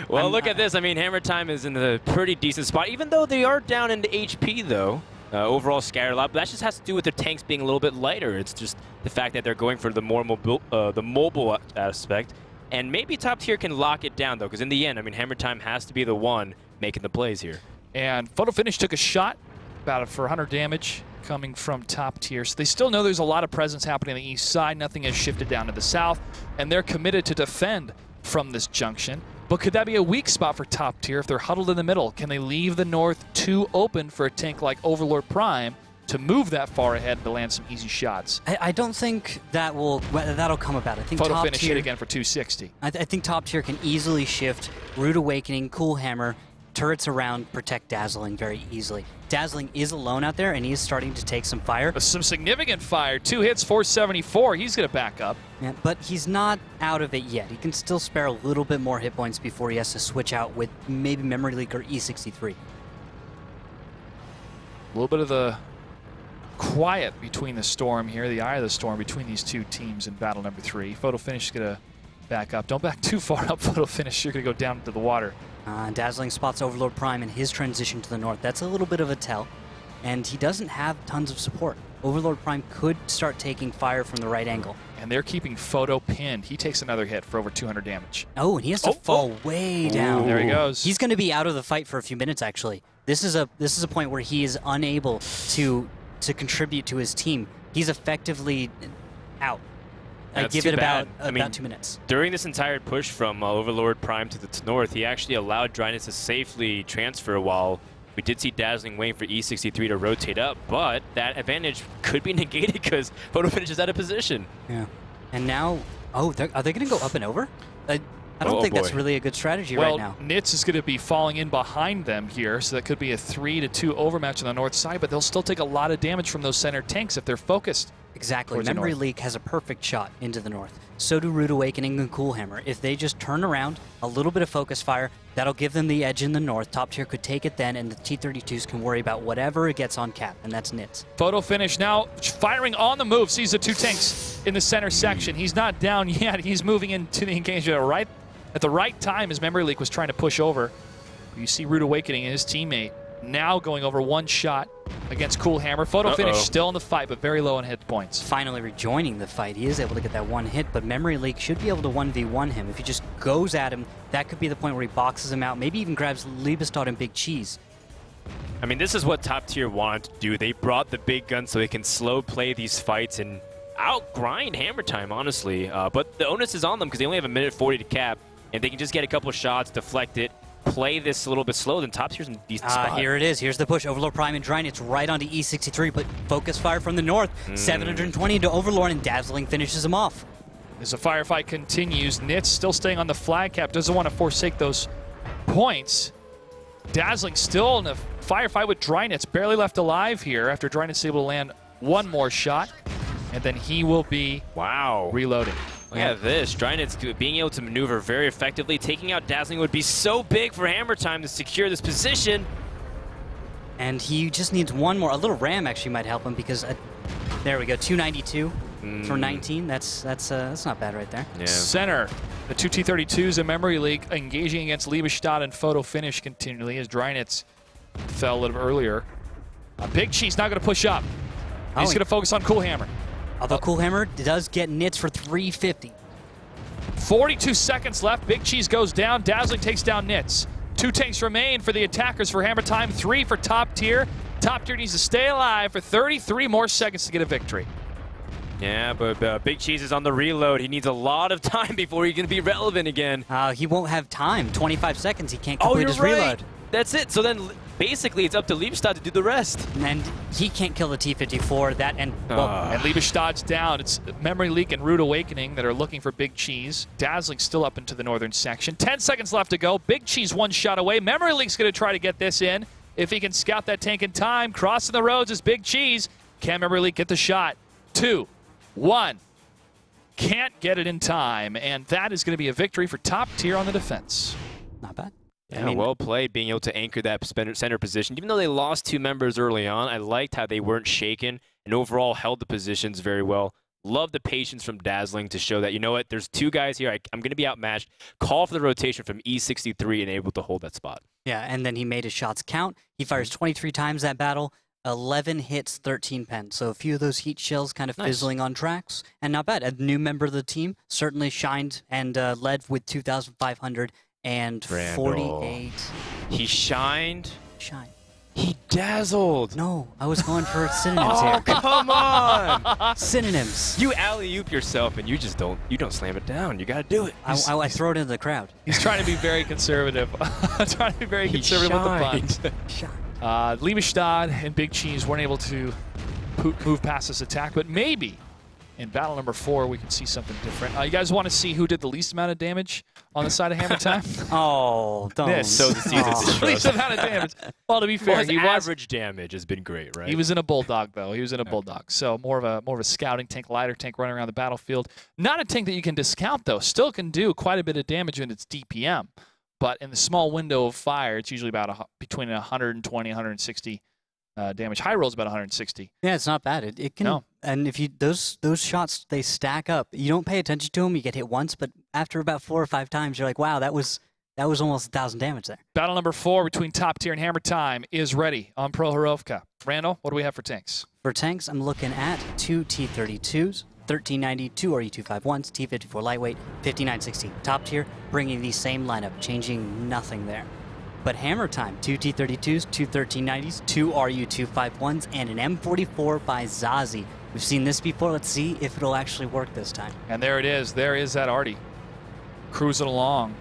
Well, look at this. I mean, Hammer Time is in a pretty decent spot, even though they are down into HP, though. Overall scattered a lot, but that just has to do with their tanks being a little bit lighter. It's just the fact that they're going for the more mobile aspect. And maybe Top Tier can lock it down, though, because in the end, I mean, Hammer Time has to be the one making the plays here. And Photo Finish took a shot, about for 100 damage coming from Top Tier. So they still know there's a lot of presence happening on the east side. Nothing has shifted down to the south, and they're committed to defend from this junction. But could that be a weak spot for Top Tier if they're huddled in the middle? Can they leave the north too open for a tank like Overlord Prime to move that far ahead and to land some easy shots? I don't think that'll come about. I think Photo Top Finish Tier, hit again for 260. I think Top Tier can easily shift Rude Awakening, Cool Hammer, turrets around, protect Dazzling very easily. Dazzling is alone out there, and he is starting to take some fire. Some significant fire. 2 hits, 474. He's going to back up. Yeah, but he's not out of it yet. He can still spare a little bit more hit points before he has to switch out with maybe Memory Leak or E63. A little bit of the quiet between the storm here, the eye of the storm between these two teams in battle number 3. Photo Finish is going to back up. Don't back too far up, Photo Finish. You're going to go down into the water. Dazzling spots Overlord Prime in his transition to the north. That's a little bit of a tell, and he doesn't have tons of support. Overlord Prime could start taking fire from the right angle. And they're keeping Photo pinned. He takes another hit for over 200 damage. Oh, and he has to fall way down. There he goes. He's going to be out of the fight for a few minutes, actually. This is a point where he is unable to contribute to his team. He's effectively out. I give it about 2 minutes. During this entire push from Overlord Prime to the north, he actually allowed Dryness to safely transfer while we did see Dazzling waiting for E63 to rotate up, but that advantage could be negated because Photo Finish is out of position. Yeah. And now, are they going to go up and over? I don't think that's really a good strategy right now. Well, Nitz is going to be falling in behind them here, so that could be a 3-2 overmatch on the north side, but they'll still take a lot of damage from those center tanks if they're focused. Exactly. Memory Leak has a perfect shot into the north. So do Rude Awakening and Cool Hammer. If they just turn around, a little bit of focus fire, that'll give them the edge in the north. Top Tier could take it then, and the T-32s can worry about whatever it gets on cap, and that's Nitz. Photo Finish now firing on the move. Sees the 2 tanks in the center section. He's not down yet. He's moving into the engagement right at the right time as Memory Leak was trying to push over. You see Rude Awakening and his teammate now going over 1 shot against Cool Hammer. Photo Finish still in the fight, but very low on hit points. Finally rejoining the fight. He is able to get that 1 hit, but Memory Leak should be able to 1v1 him. If he just goes at him, that could be the point where he boxes him out, maybe even grabs Liebestad and Big Cheese. I mean, this is what Top Tier wanted to do. They brought the big guns so they can slow play these fights and outgrind Hammer Time, honestly. But the onus is on them because they only have 1:40 to cap, and they can just get a couple of shots, deflect it, play this a little bit slow, then Top Tier's in a decent spot. Here it is. Here's the push. Overlord Prime and Drine. It's right onto E63, but focus fire from the north. 720 into Overlord, and Dazzling finishes him off. As the firefight continues, Nitz still staying on the flag cap. Doesn't want to forsake those points. Dazzling still in a firefight with Drynitz. Barely left alive here after Drynitz is able to land 1 more shot. And then he will be reloading. Look at this. Drynitz being able to maneuver very effectively. Taking out Dazzling would be so big for Hammer Time to secure this position. And he just needs 1 more. A little ram actually might help him because There we go, 292 for 19. That's not bad right there. Yeah. Center, the two T-32s in Memory League engaging against Liebestad and Photo Finish continually as Drynitz fell a little earlier. Big Cheese not going to push up. He's going to focus on Cool Hammer. Although Cool Hammer does get nits for 350. 42 seconds left. Big Cheese goes down. Dazzling takes down Nits. 2 tanks remain for the attackers for Hammer Time. 3 for Top Tier. Top Tier needs to stay alive for 33 more seconds to get a victory. Yeah, but Big Cheese is on the reload. He needs a lot of time before he can be relevant again. He won't have time. 25 seconds. He can't complete his reload. That's it. So then basically it's up to Liebestad to do the rest. And he can't kill the T-54. And Liebestad's down. It's Memory Leak and Rude Awakening that are looking for Big Cheese. Dazzling still up into the northern section. 10 seconds left to go. Big Cheese 1 shot away. Memory Leak's going to try to get this in. If he can scout that tank in time, crossing the roads is Big Cheese. Can Memory Leak get the shot? 2, 1. Can't get it in time. And that is going to be a victory for Top Tier on the defense. Not bad. Yeah, well played, being able to anchor that center position. Even though they lost 2 members early on, I liked how they weren't shaken and overall held the positions very well. Love the patience from Dazzling to show that, you know what, there's 2 guys here. I'm going to be outmatched. Call for the rotation from E63 and able to hold that spot. Yeah, and then he made his shots count. He fires 23 times that battle. 11 hits, 13 pens. So a few of those heat shells kind of fizzling on tracks. And not bad. A new member of the team certainly shined and led with 2,500. And 48. He shined. He dazzled. No, I was going for synonyms here. Oh, come on. Synonyms. You alley-oop yourself and you don't slam it down. You got to do it. I throw it into the crowd. He's trying to be very conservative. Trying to be very conservative with the puns. Liebestad and Big Cheese weren't able to move past this attack, but maybe in battle number 4, we can see something different. You guys want to see who did the least amount of damage on the side of Hammer Time? Oh, don't. This. So the season's least amount of damage. Well, to be fair, his average damage has been great, right? He was in a Bulldog, though. He was in a Bulldog. So more of a scouting tank, lighter tank running around the battlefield. Not a tank that you can discount, though. Still can do quite a bit of damage in its DPM. But in the small window of fire, it's usually about between 120 and 160 damage. High roll's about 160. Yeah, it's not bad. It can. No. And if you those shots, they stack up. You don't pay attention to them. You get hit once, but after about 4 or 5 times, you're like, wow, that was almost 1,000 damage there. Battle number 4 between Top Tier and Hammer Time is ready on Prohorovka. Randall, what do we have for tanks? For tanks, I'm looking at 2 T-32s, 1390, 2 RE-251s, T-54 lightweight, 5960. Top Tier, bringing the same lineup, changing nothing there. But Hammer Time, 2 T-32s, 2 1390s, 2 RU-251s, and an M44 by Zazie. We've seen this before. Let's see if it'll actually work this time. And there it is. There is that Artie cruising along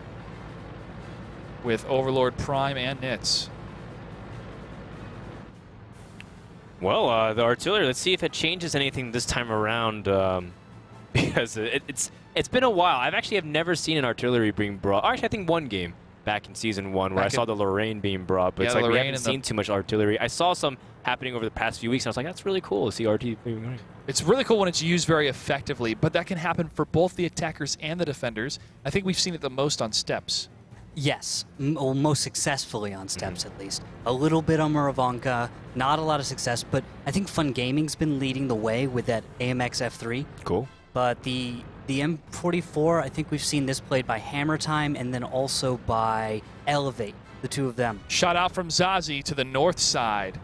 with Overlord Prime and Nits. Well, the artillery, let's see if it changes anything this time around, because it's been a while. I've never seen an artillery being brought. Actually, I think one game back in Season 1 where I saw the Lorraine being brought, but it's like we haven't seen too much artillery. I saw some happening over the past few weeks, and I was like, that's really cool to see RT. It's really cool when it's used very effectively, but that can happen for both the attackers and the defenders. I think we've seen it the most on steps. Yes, most successfully on steps at least. A little bit on Muravanka, not a lot of success, but I think Fun Gaming's been leading the way with that AMX F3. Cool. But the M44, I think we've seen this played by Hammer Time and then also by Elevate, the 2 of them. Shot out from Zazie to the north side,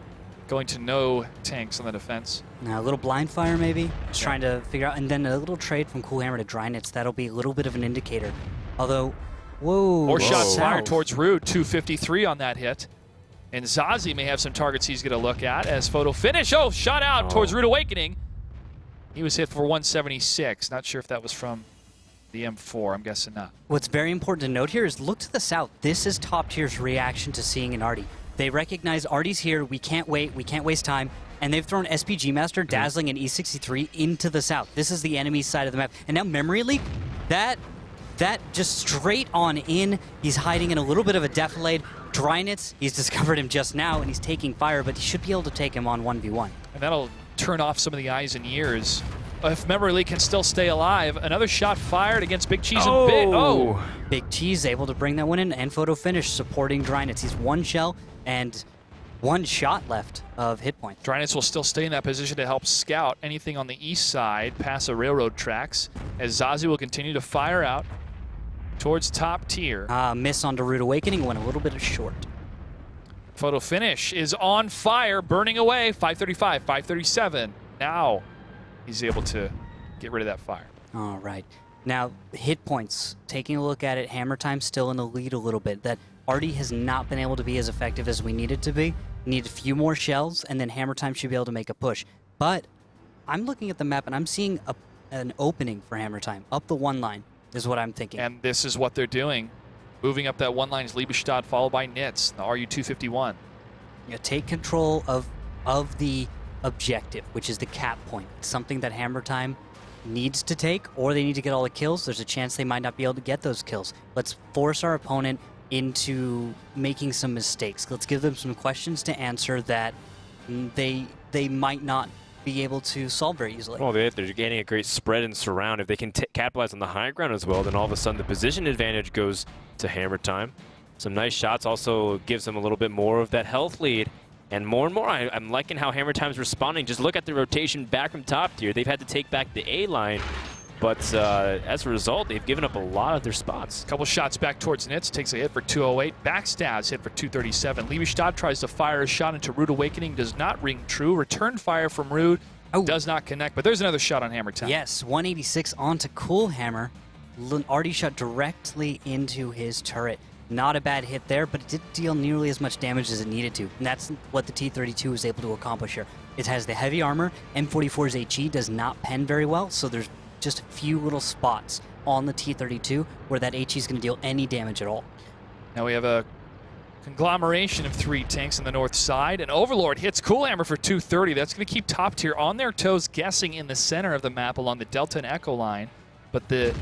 going to no tanks on the defense. Now a little blind fire maybe, just trying to figure out, and then a little trade from Cool Hammer to Drynitz. That'll be a little bit of an indicator. Although, whoa. More shots fired towards Rude, 253 on that hit. And Zazie may have some targets he's going to look at as Photo Finish. Oh, shot out towards Rude Awakening. He was hit for 176. Not sure if that was from the M4. I'm guessing not. What's very important to note here is look to the south. This is Top Tier's reaction to seeing an Artie. They recognize Artie's here. We can't wait. We can't waste time. And they've thrown SPG Master, Dazzling, and E63 into the south. This is the enemy side of the map. And now Memory Leak, that just straight on in. He's hiding in a little bit of a defilade. Drynitz, he's discovered him just now, and he's taking fire, but he should be able to take him on 1v1. And that'll turn off some of the eyes and ears. If Memory Leak can still stay alive, another shot fired against Big Cheese and Big. Oh! Big Cheese able to bring that one in, and Photo Finish supporting Drynitz. He's 1 shell, and 1 shot left of hit points. Drynitz will still stay in that position to help scout anything on the east side past the railroad tracks, as Zazi will continue to fire out towards top tier. Miss on Rude Awakening, went a little bit short. Photo finish is on fire, burning away. 535, 537. Now he's able to get rid of that fire. All right. Now, hit points. Taking a look at it, Hammer Time still in the lead a little bit. That Artie has not been able to be as effective as we needed to be. Need a few more shells, and then Hammer Time should be able to make a push. But I'm looking at the map, and I'm seeing an opening for Hammer Time. Up the 1 line is what I'm thinking. And this is what they're doing. Moving up that 1 line is Liebestad, followed by Nitz, the RU-251. You take control of the objective, which is the cap point. It's something that Hammer Time needs to take, or they need to get all the kills. There's a chance they might not be able to get those kills. Let's force our opponent into making some mistakes. Let's give them some questions to answer that they might not be able to solve very easily. Well, they're gaining a great spread and surround. If they can capitalize on the high ground as well, then all of a sudden the position advantage goes to Hammer Time. Some nice shots also gives them a little bit more of that health lead. And more, I'm liking how Hammer Time's responding. Just look at the rotation back from top tier. They've had to take back the A line, but as a result, they've given up a lot of their spots. Couple shots back towards Nitz, takes a hit for 208. Backstabs hit for 237. Liebestad tries to fire a shot into Rude Awakening, does not ring true. Return fire from Rude does not connect, but there's another shot on Hammer Time. Yes, 186 onto Cool Hammer. Artie shot directly into his turret. Not a bad hit there, but it didn't deal nearly as much damage as it needed to. And that's what the T-32 was able to accomplish here. It has the heavy armor. M44's HE does not pen very well, so there's just a few little spots on the T-32 where that HE is going to deal any damage at all. Now we have a conglomeration of 3 tanks on the north side, and Overlord hits Cool Hammer for 230. That's going to keep top tier on their toes, guessing in the center of the map along the Delta and Echo line. But the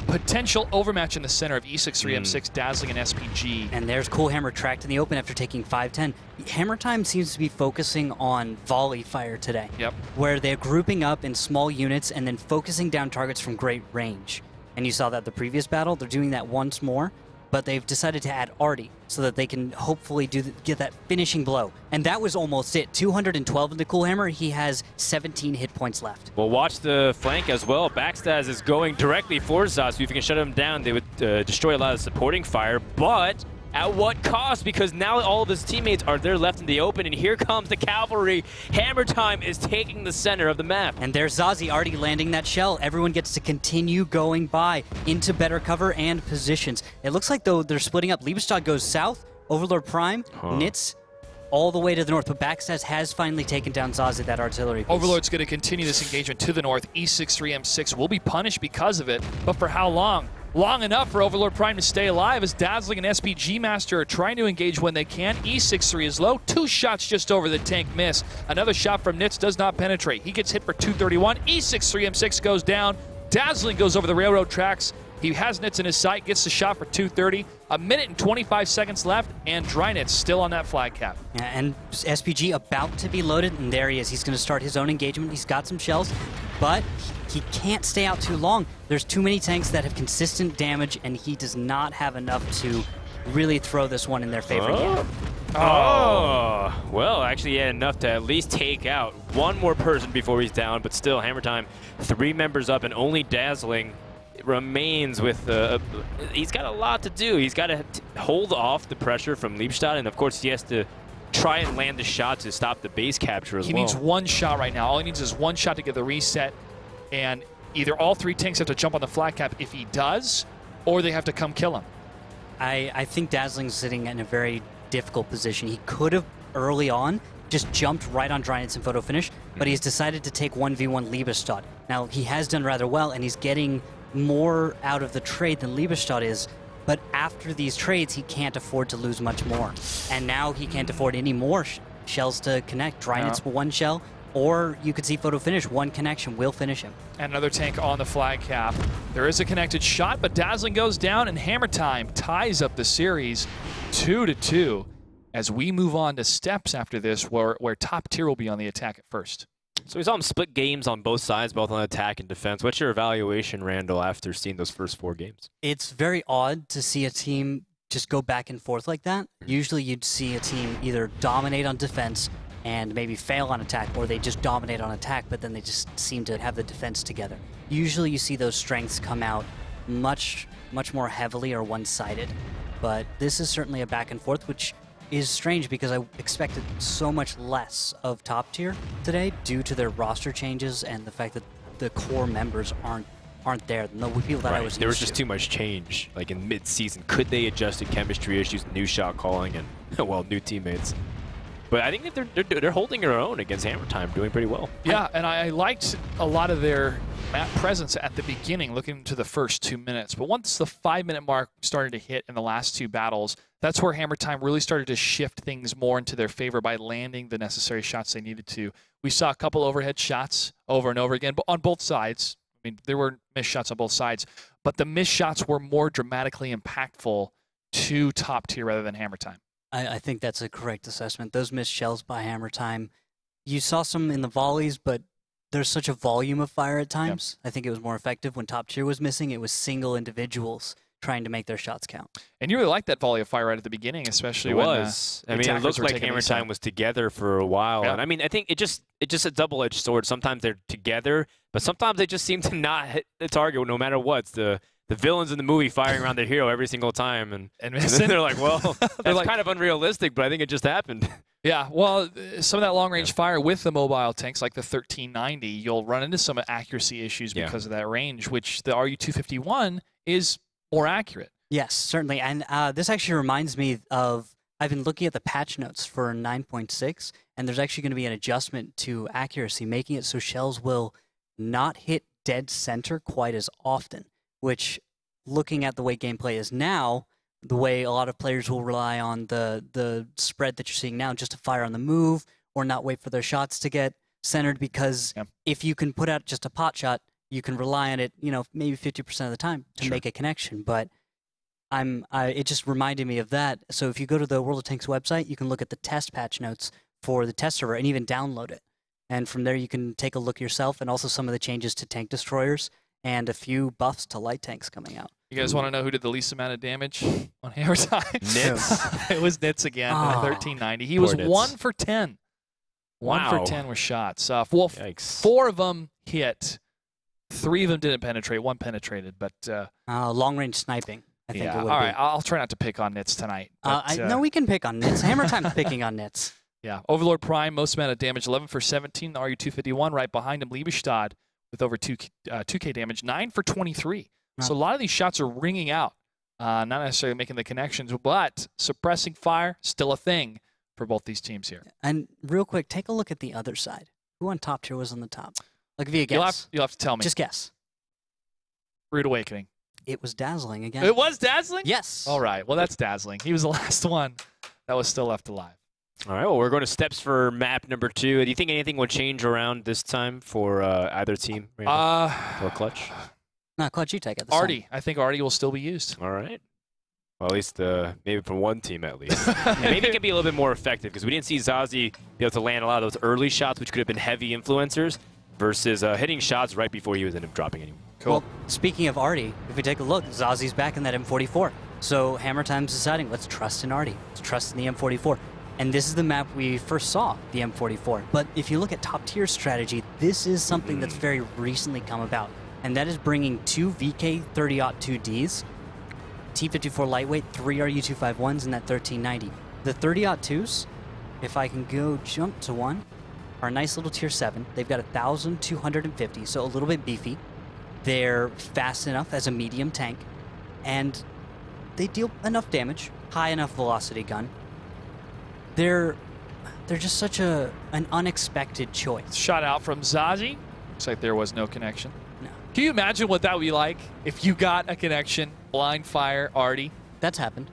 potential overmatch in the center of E63, M6, Dazzling, and SPG. And there's Cool Hammer tracked in the open after taking 510. Hammer Time seems to be focusing on volley fire today. Yep. Where they're grouping up in small units and then focusing down targets from great range. And you saw that the previous battle, they're doing that once more, but they've decided to add Artie so that they can hopefully get that finishing blow. And that was almost it. 212 in the Cool Hammer. He has 17 hit points left. Well, watch the flank as well. Backstabs is going directly for Zaz. If you can shut him down, they would destroy a lot of supporting fire. But at what cost? Because now all of his teammates are there left in the open, and here comes the cavalry. Hammer Time is taking the center of the map. And there's Zazi already landing that shell. Everyone gets to continue going by into better cover and positions. It looks like, though, they're splitting up. Liebestad goes south, Overlord Prime, Nitz all the way to the north. But Backstabs has finally taken down Zazi, that artillery piece. Overlord's going to continue this engagement to the north. E63, M6 will be punished because of it, but for how long? Long enough for Overlord Prime to stay alive as Dazzling and SPG Master are trying to engage when they can. E63 is low. 2 shots just over the tank miss. Another shot from Nitz does not penetrate. He gets hit for 231. E63 M6 goes down. Dazzling goes over the railroad tracks. He has Nitz in his sight, gets the shot for 230. A minute and 25 seconds left, and Drynitz still on that flag cap. Yeah, and SPG about to be loaded, and there he is. He's going to start his own engagement. He's got some shells, but he can't stay out too long. There's too many tanks that have consistent damage, and he does not have enough to really throw this one in their favor yet. Well, actually, he had enough to at least take out one more person before he's down, but still, Hammer Time, 3 members up, and only Dazzling remains with he's got a lot to do. He's got to hold off the pressure from Liebestad, and of course he has to try and land the shot to stop the base capture as well. He needs 1 shot right now. All he needs is 1 shot to get the reset, and either all 3 tanks have to jump on the flag cap if he does, or they have to come kill him. I think Dazzling's sitting in a very difficult position. He could have early on just jumped right on Drynitz and photo finish, but he's decided to take 1v1 Liebestad. Now, he has done rather well, and he's getting more out of the trade than Liebestad is, but after these trades, he can't afford to lose much more. And now he can't afford any more shells to connect. Drynitz 1 shell, or you could see photo finish. 1 connection will finish him. And another tank on the flag cap. There is a connected shot, but Dazzling goes down, and Hammer Time ties up the series 2-2 as we move on to steps after this, where top tier will be on the attack at first. So we saw them split games on both sides, both on attack and defense. What's your evaluation, Randall, after seeing those first 4 games? It's very odd to see a team just go back and forth like that, usually you'd see a team either dominate on defense and maybe fail on attack, or they just dominate on attack, but then they just seem to have the defense together. Usually you see those strengths come out much more heavily or one-sided, but this is certainly a back and forth, which is strange because I expected so much less of top tier today due to their roster changes and the fact that the core members aren't there. No people that I was There was used just to. too much change, like in mid-season. Could they adjust to chemistry issues, new shot calling, and well, new teammates? But I think that they're holding their own against Hammer Time, doing pretty well. Yeah, and I liked a lot of their map presence at the beginning, looking to the first 2 minutes. But once the 5-minute mark started to hit in the last two battles, that's where Hammer Time really started to shift things more into their favor by landing the necessary shots they needed to. We saw a couple overhead shots over and over again, but on both sides. I mean, there were missed shots on both sides, but the missed shots were more dramatically impactful to top tier rather than Hammer Time. I think that's a correct assessment. Those missed shells by Hammer Time, you saw some in the volleys, but there's such a volume of fire at times. Yep. I think it was more effective when top tier was missing. It was single individuals trying to make their shots count. And you really liked that volley of fire right at the beginning, especially when I mean, it looked like Hammer Time was together for a while. Yeah. And I mean, I think it's just a double-edged sword. Sometimes they're together, but sometimes they just seem to not hit the target no matter what. It's the villains in the movie firing around their hero every single time. And then they're like, well, that's kind of unrealistic, but I think it just happened. Yeah, well, some of that long-range fire with the mobile tanks like the 1390, you'll run into some accuracy issues because of that range, which the RU-251 is more accurate. Yes, certainly. And this actually reminds me of, I've been looking at the patch notes for 9.6, and there's actually going to be an adjustment to accuracy, making it so shells will not hit dead center quite as often, which, looking at the way gameplay is now, the way a lot of players will rely on the spread that you're seeing now just to fire on the move or not wait for their shots to get centered, because if you can put out just a pot shot, you can rely on it, maybe 50% of the time to make a connection. But it just reminded me of that. So if you go to the World of Tanks website, you can look at the test patch notes for the test server and even download it. And from there, you can take a look yourself, and also some of the changes to tank destroyers and a few buffs to light tanks coming out. You guys want to know who did the least amount of damage on Hammer Time? Nitz. It was Nitz again at 1390. He was Nitz. 1 for 10. Wow. 1 for 10 with shots. Well, 4 of them hit. 3 of them didn't penetrate. 1 penetrated, but long-range sniping, I think it would be. All right, I'll try not to pick on Nitz tonight. But, no, we can pick on Nitz. Hammer Time's picking on Nitz. Yeah, Overlord Prime, most amount of damage, 11 for 17. The RU-251 right behind him. Liebestad with over 2K damage, 9 for 23. So a lot of these shots are ringing out, not necessarily making the connections, but suppressing fire, still a thing for both these teams here. And real quick, take a look at the other side. Who on top tier was on the top? Like, via guess. You'll have to tell me. Just guess. Rude Awakening. It was Dazzling again. It was Dazzling? Yes. All right. Well, that's Dazzling. He was the last one that was still left alive. All right. Well, we're going to steps for map number 2. Do you think anything will change around this time for either team? For Clutch? No, Clutch, you take it. Artie. I think Artie will still be used. All right. Well, at least maybe for one team at least. And maybe it can be a little bit more effective, because we didn't see Zazie be able to land a lot of those early shots, which could have been heavy influencers, versus hitting shots right before he was ended up dropping anyone. Cool. Well, speaking of Artie, if we take a look, Zazie's back in that M44. So Hammer Time's deciding, let's trust in Artie. Let's trust in the M44. And this is the map we first saw, the M44. But if you look at top tier strategy, this is something that's very recently come about. And that is bringing 2 VK 30-02Ds, T54 lightweight, 3 RU-251s, and that 1390. The 30-02s, if I can go jump to one, are a nice little tier 7. They've got 1,250, so a little bit beefy. They're fast enough as a medium tank, and they deal enough damage, high enough velocity gun. They're just such an unexpected choice. Shot out from Zazie. Looks like there was no connection. No. Can you imagine what that would be like if you got a connection, blind fire, Artie? That's happened.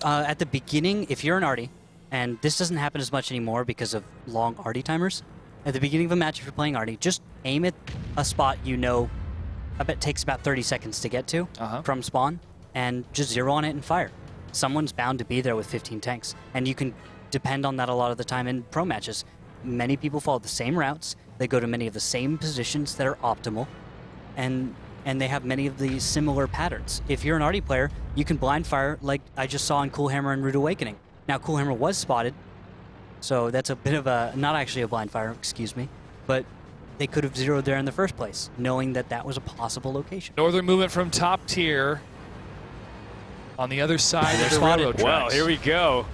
At the beginning, if you're an Artie, and this doesn't happen as much anymore because of long Artie timers, at the beginning of a match, if you're playing Artie, just aim at a spot I bet takes about 30 seconds to get to from spawn, and just zero on it and fire. Someone's bound to be there with 15 tanks, and you can depend on that a lot of the time in pro matches. Many people follow the same routes, they go to many of the same positions that are optimal, and and they have many of the similar patterns. If you're an Artie player, you can blind fire like I just saw in Cool Hammer and Rude Awakening. Now, Cool Hammer was spotted, so that's a bit of a, not actually a blind fire, excuse me, but they could have zeroed there in the first place, knowing that that was a possible location. Northern movement from top tier on the other side of the railroad tracks. Well, here we go.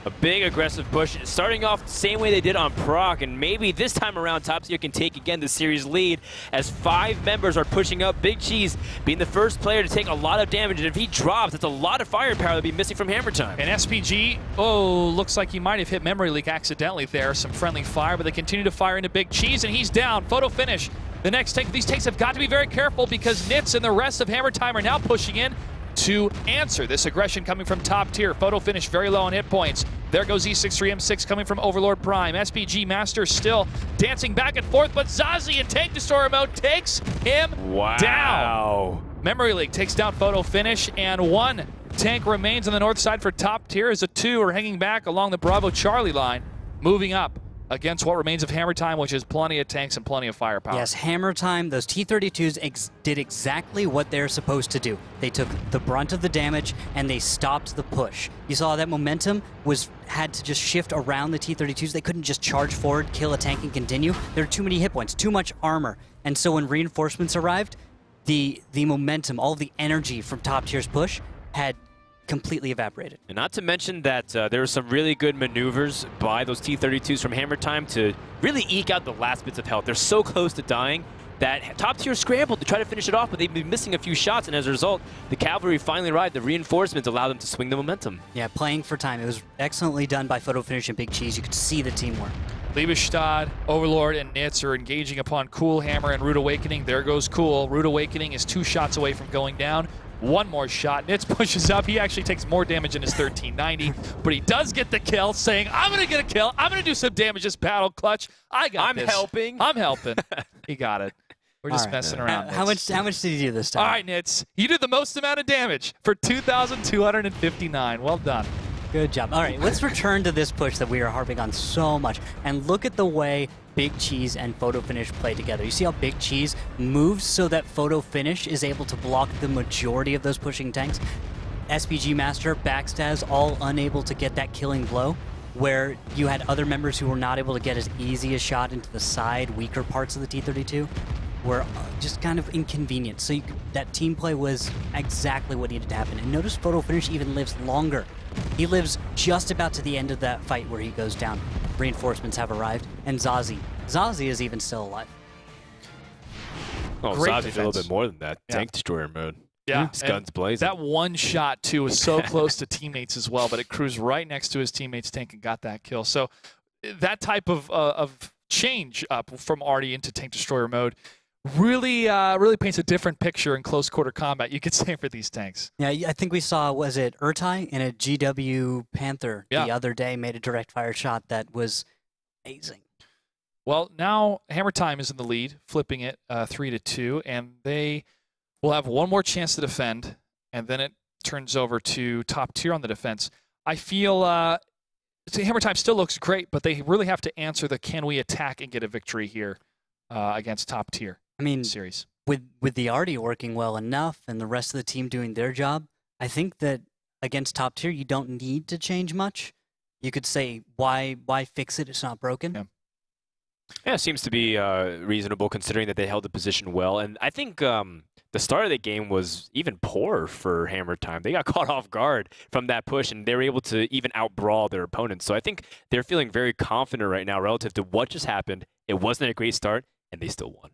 A big aggressive push, starting off the same way they did on Proc, and maybe this time around Top Tier can take again the series lead as 5 members are pushing up. Big Cheese being the first player to take a lot of damage, and if he drops, that's a lot of firepower that'll be missing from Hammer Time. And SPG, looks like he might have hit Memory Leak accidentally there. Some friendly fire, but they continue to fire into Big Cheese, and he's down. Photo finish. The next tank. These tanks have got to be very careful because Nits and the rest of Hammer Time are now pushing in to answer this aggression coming from top tier. Photo finish very low on hit points. There goes E63M6 coming from Overlord Prime. SPG Master still dancing back and forth, but Zazie in Tank Destroyer mode takes him down. Memory Leak takes down Photo finish, and 1 tank remains on the north side for top tier as the 2 are hanging back along the Bravo Charlie line, moving up against what remains of Hammer Time, which is plenty of tanks and plenty of firepower. Yes, Hammer Time, those T-32s did exactly what they're supposed to do. They took the brunt of the damage, and they stopped the push. You saw that momentum had to just shift around the T-32s. They couldn't just charge forward, kill a tank, and continue. There were too many hit points, too much armor. And so when reinforcements arrived, the momentum, all of the energy from top tier's push had completely evaporated. And not to mention that there were some really good maneuvers by those T-32s from Hammer Time to really eke out the last bits of health. They're so close to dying that top tier scrambled to try to finish it off, but they've been missing a few shots, and as a result, the cavalry finally arrived. The reinforcements allowed them to swing the momentum. Yeah, playing for time. It was excellently done by Photo Finish and Big Cheese. You could see the teamwork. Liebestad, Overlord, and Nits are engaging upon Cool Hammer and Rude Awakening. There goes Cool. Rude Awakening is 2 shots away from going down. 1 more shot. Nits pushes up. He actually takes more damage in his 1390, but he does get the kill, saying, I'm going to get a kill. I'm going to do some damage this battle clutch. I'm helping. I'm helping. He got it. We're just messing around. How much did he do this time? All right, Nits. You did the most amount of damage for 2,259. Well done. Good job. All right, let's return to this push that we are harping on so much and look at the way Big Cheese and Photo Finish play together. You see how Big Cheese moves so that Photo Finish is able to block the majority of those pushing tanks. SPG Master, Backstabs, all unable to get that killing blow, where you had other members who were not able to get as easy a shot into the side, weaker parts of the T-32, were just kind of inconvenient. So that team play was exactly what needed to happen. And notice Photo Finish even lives longer. He lives just about to the end of that fight where he goes down. Reinforcements have arrived, and Zazie is even still alive. Oh, Great Zazie defense. did a little bit more than that. Yeah. Tank Destroyer mode. Yeah, His guns blazing. That 1 shot, too, was so close to teammates as well, but it cruised right next to his teammate's tank and got that kill. So that type of change up from Artie into Tank Destroyer mode really paints a different picture in close quarter combat, you could say, for these tanks. Yeah, I think we saw, was it Urtai in a GW Panther Yeah. the other day made a direct fire shot that was amazing. Well, now Hammer Time is in the lead, flipping it 3-2, and they will have 1 more chance to defend, and then it turns over to top tier on the defense. I feel Hammer Time still looks great, but they really have to answer the can we attack and get a victory here against top tier. I mean, Series. with the Artie working well enough and the rest of the team doing their job, I think that against top tier, you don't need to change much. You could say, why fix it? It's not broken. Yeah. Yeah, it seems to be reasonable considering that they held the position well. And I think the start of the game was even poorer for Hammer Time. They got caught off guard from that push, and they were able to even outbrawl their opponents. So I think they're feeling very confident right now relative to what just happened. It wasn't a great start, and they still won.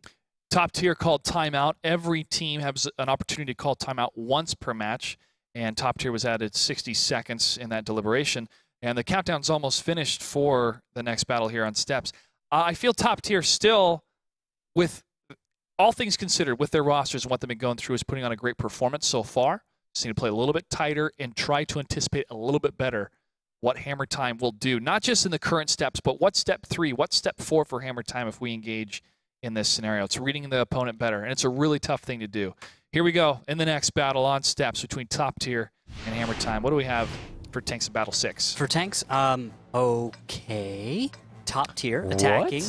Top tier called timeout. Every team has an opportunity to call timeout once per match, and top tier was added 60 seconds in that deliberation. And the countdown's almost finished for the next battle here on Steps. I feel top tier still, with all things considered, with their rosters and what they've been going through, is putting on a great performance so far. Just need to play a little bit tighter and try to anticipate a little bit better what Hammer Time will do, not just in the current steps, but what step 3, what step 4 for Hammer Time if we engage in this scenario. It's reading the opponent better, and it's a really tough thing to do. Here we go in the next battle on Steps between top tier and Hammer Time. What do we have for tanks in Battle 6? For tanks, okay. Top tier attacking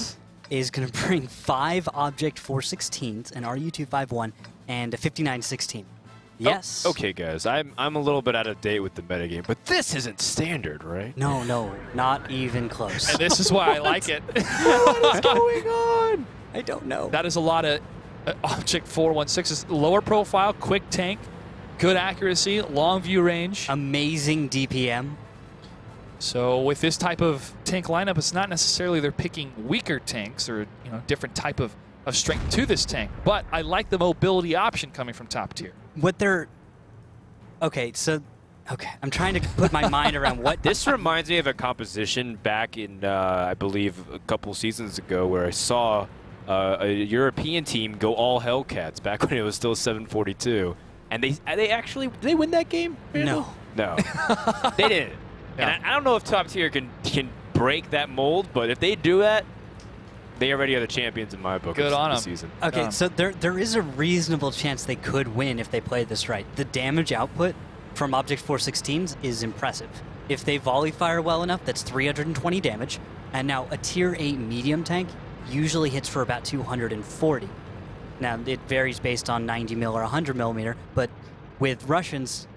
is going to bring 5 Object 416s, an RU-251, and a 59-16. Yes. Oh, okay, guys. I'm a little bit out of date with the metagame, but this isn't standard, right? No, not even close. And this is why I like it. What is going on? I don't know. That is a lot of Object 416's lower profile, quick tank, good accuracy, long view range. Amazing DPM. So with this type of tank lineup, it's not necessarily they're picking weaker tanks or different type of strength to this tank, but I like the mobility option coming from top tier. Okay, I'm trying to put my mind around what This reminds me of a composition back in, I believe, a couple seasons ago where I saw a European team go all Hellcats back when it was still 742. And they win that game? No. No. They didn't. Yeah. And I don't know if top tier can break that mold, but if they do that, they already are the champions in my book. Good on this them. season. Okay, so there is a reasonable chance they could win if they play this right. The damage output from Object 416s is impressive. If they volley fire well enough, that's 320 damage. And now a tier 8 medium tank usually hits for about 240. Now it varies based on 90 mil or 100 millimeter, but with Russians,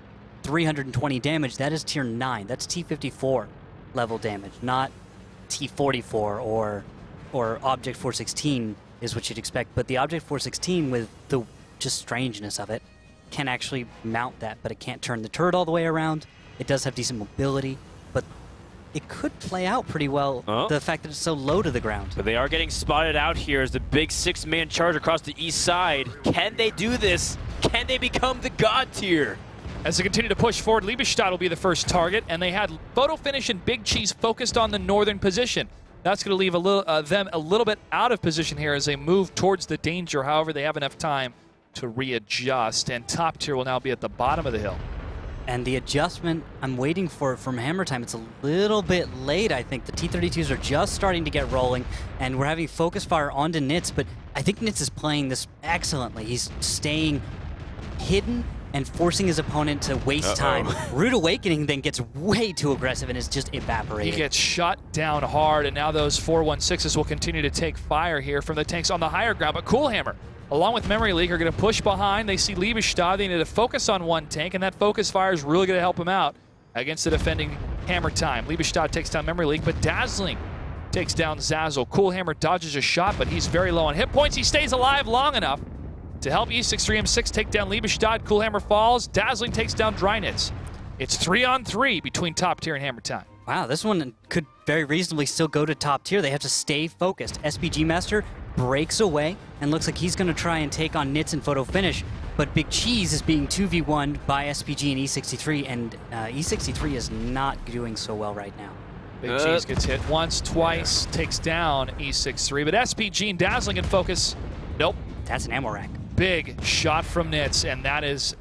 320 damage, that is tier 9. That's T54 level damage, not T44 or Object 416 is what you'd expect. But the Object 416, with the just strangeness of it, can actually mount that, but it can't turn the turret all the way around. It does have decent mobility, but it could play out pretty well, the fact that it's so low to the ground. But they are getting spotted out here as the big 6-man charge across the east side. Can they do this? Can they become the god tier? As they continue to push forward, Liebestad will be the first target, and they had Photo Finish and Big Cheese focused on the northern position. That's going to leave them a little bit out of position here as they move towards the danger. However, they have enough time to readjust, and top tier will now be at the bottom of the hill. And the adjustment I'm waiting for from Hammer Time, it's a little bit late, I think. The T-32s are just starting to get rolling, and we're having focus fire onto Nitz, but I think Nitz is playing this excellently. He's staying hidden and forcing his opponent to waste time. Rude Awakening then gets way too aggressive and is just evaporated. He gets shot down hard, and now those 416s will continue to take fire here from the tanks on the higher ground. But Coolhammer, along with Memory Leak, are going to push behind. They see Liebestad. They need to focus on one tank, and that focus fire is really going to help him out against the defending Hammer Time. Liebestad takes down Memory Leak, but Dazzling takes down Zazzle. Coolhammer dodges a shot, but he's very low on hit points. He stays alive long enough to help E63M6 take down Liebestad. Coolhammer falls. Dazzling takes down Drynitz. It's 3-on-3 between top tier and Hammer Time. Wow, this one could very reasonably still go to top tier. They have to stay focused. SPG Master breaks away and looks like he's going to try and take on Nitz and Photo Finish, but Big Cheese is being 2v1'd by SPG and E63, and E63 is not doing so well right now. Big Cheese gets hit once, twice, takes down E63, but SPG and Dazzling in focus. Nope. That's an ammo rack. Big shot from Nitz, and that is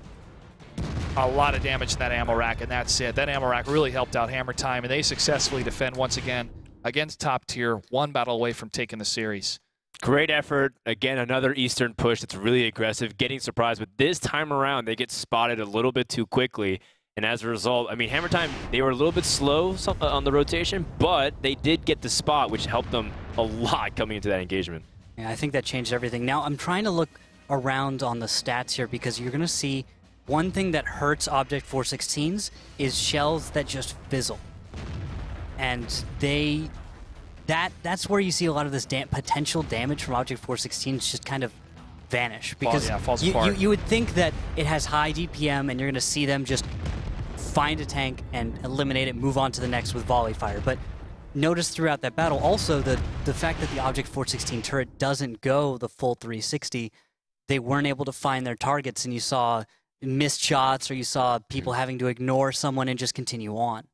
a lot of damage in that ammo rack, and that's it. That ammo rack really helped out Hammer Time, and they successfully defend once again against top tier, one battle away from taking the series. Great effort. Again, another Eastern push that's really aggressive, getting surprised, but this time around they get spotted a little bit too quickly, and as a result, I mean, Hammer Time, they were a little bit slow on the rotation, but they did get the spot, which helped them a lot coming into that engagement. Yeah, I think that changed everything. Now, I'm trying to look around on the stats here because you're going to see one thing that hurts Object 416s is shells that just fizzle. And that's where you see a lot of this potential damage from Object 416s just kind of vanish. Because falls apart. You would think that it has high DPM and you're going to see them just find a tank and eliminate it, move on to the next with volley fire. But notice throughout that battle also the fact that the Object 416 turret doesn't go the full 360. They weren't able to find their targets, and you saw missed shots, or you saw people having to ignore someone and just continue on.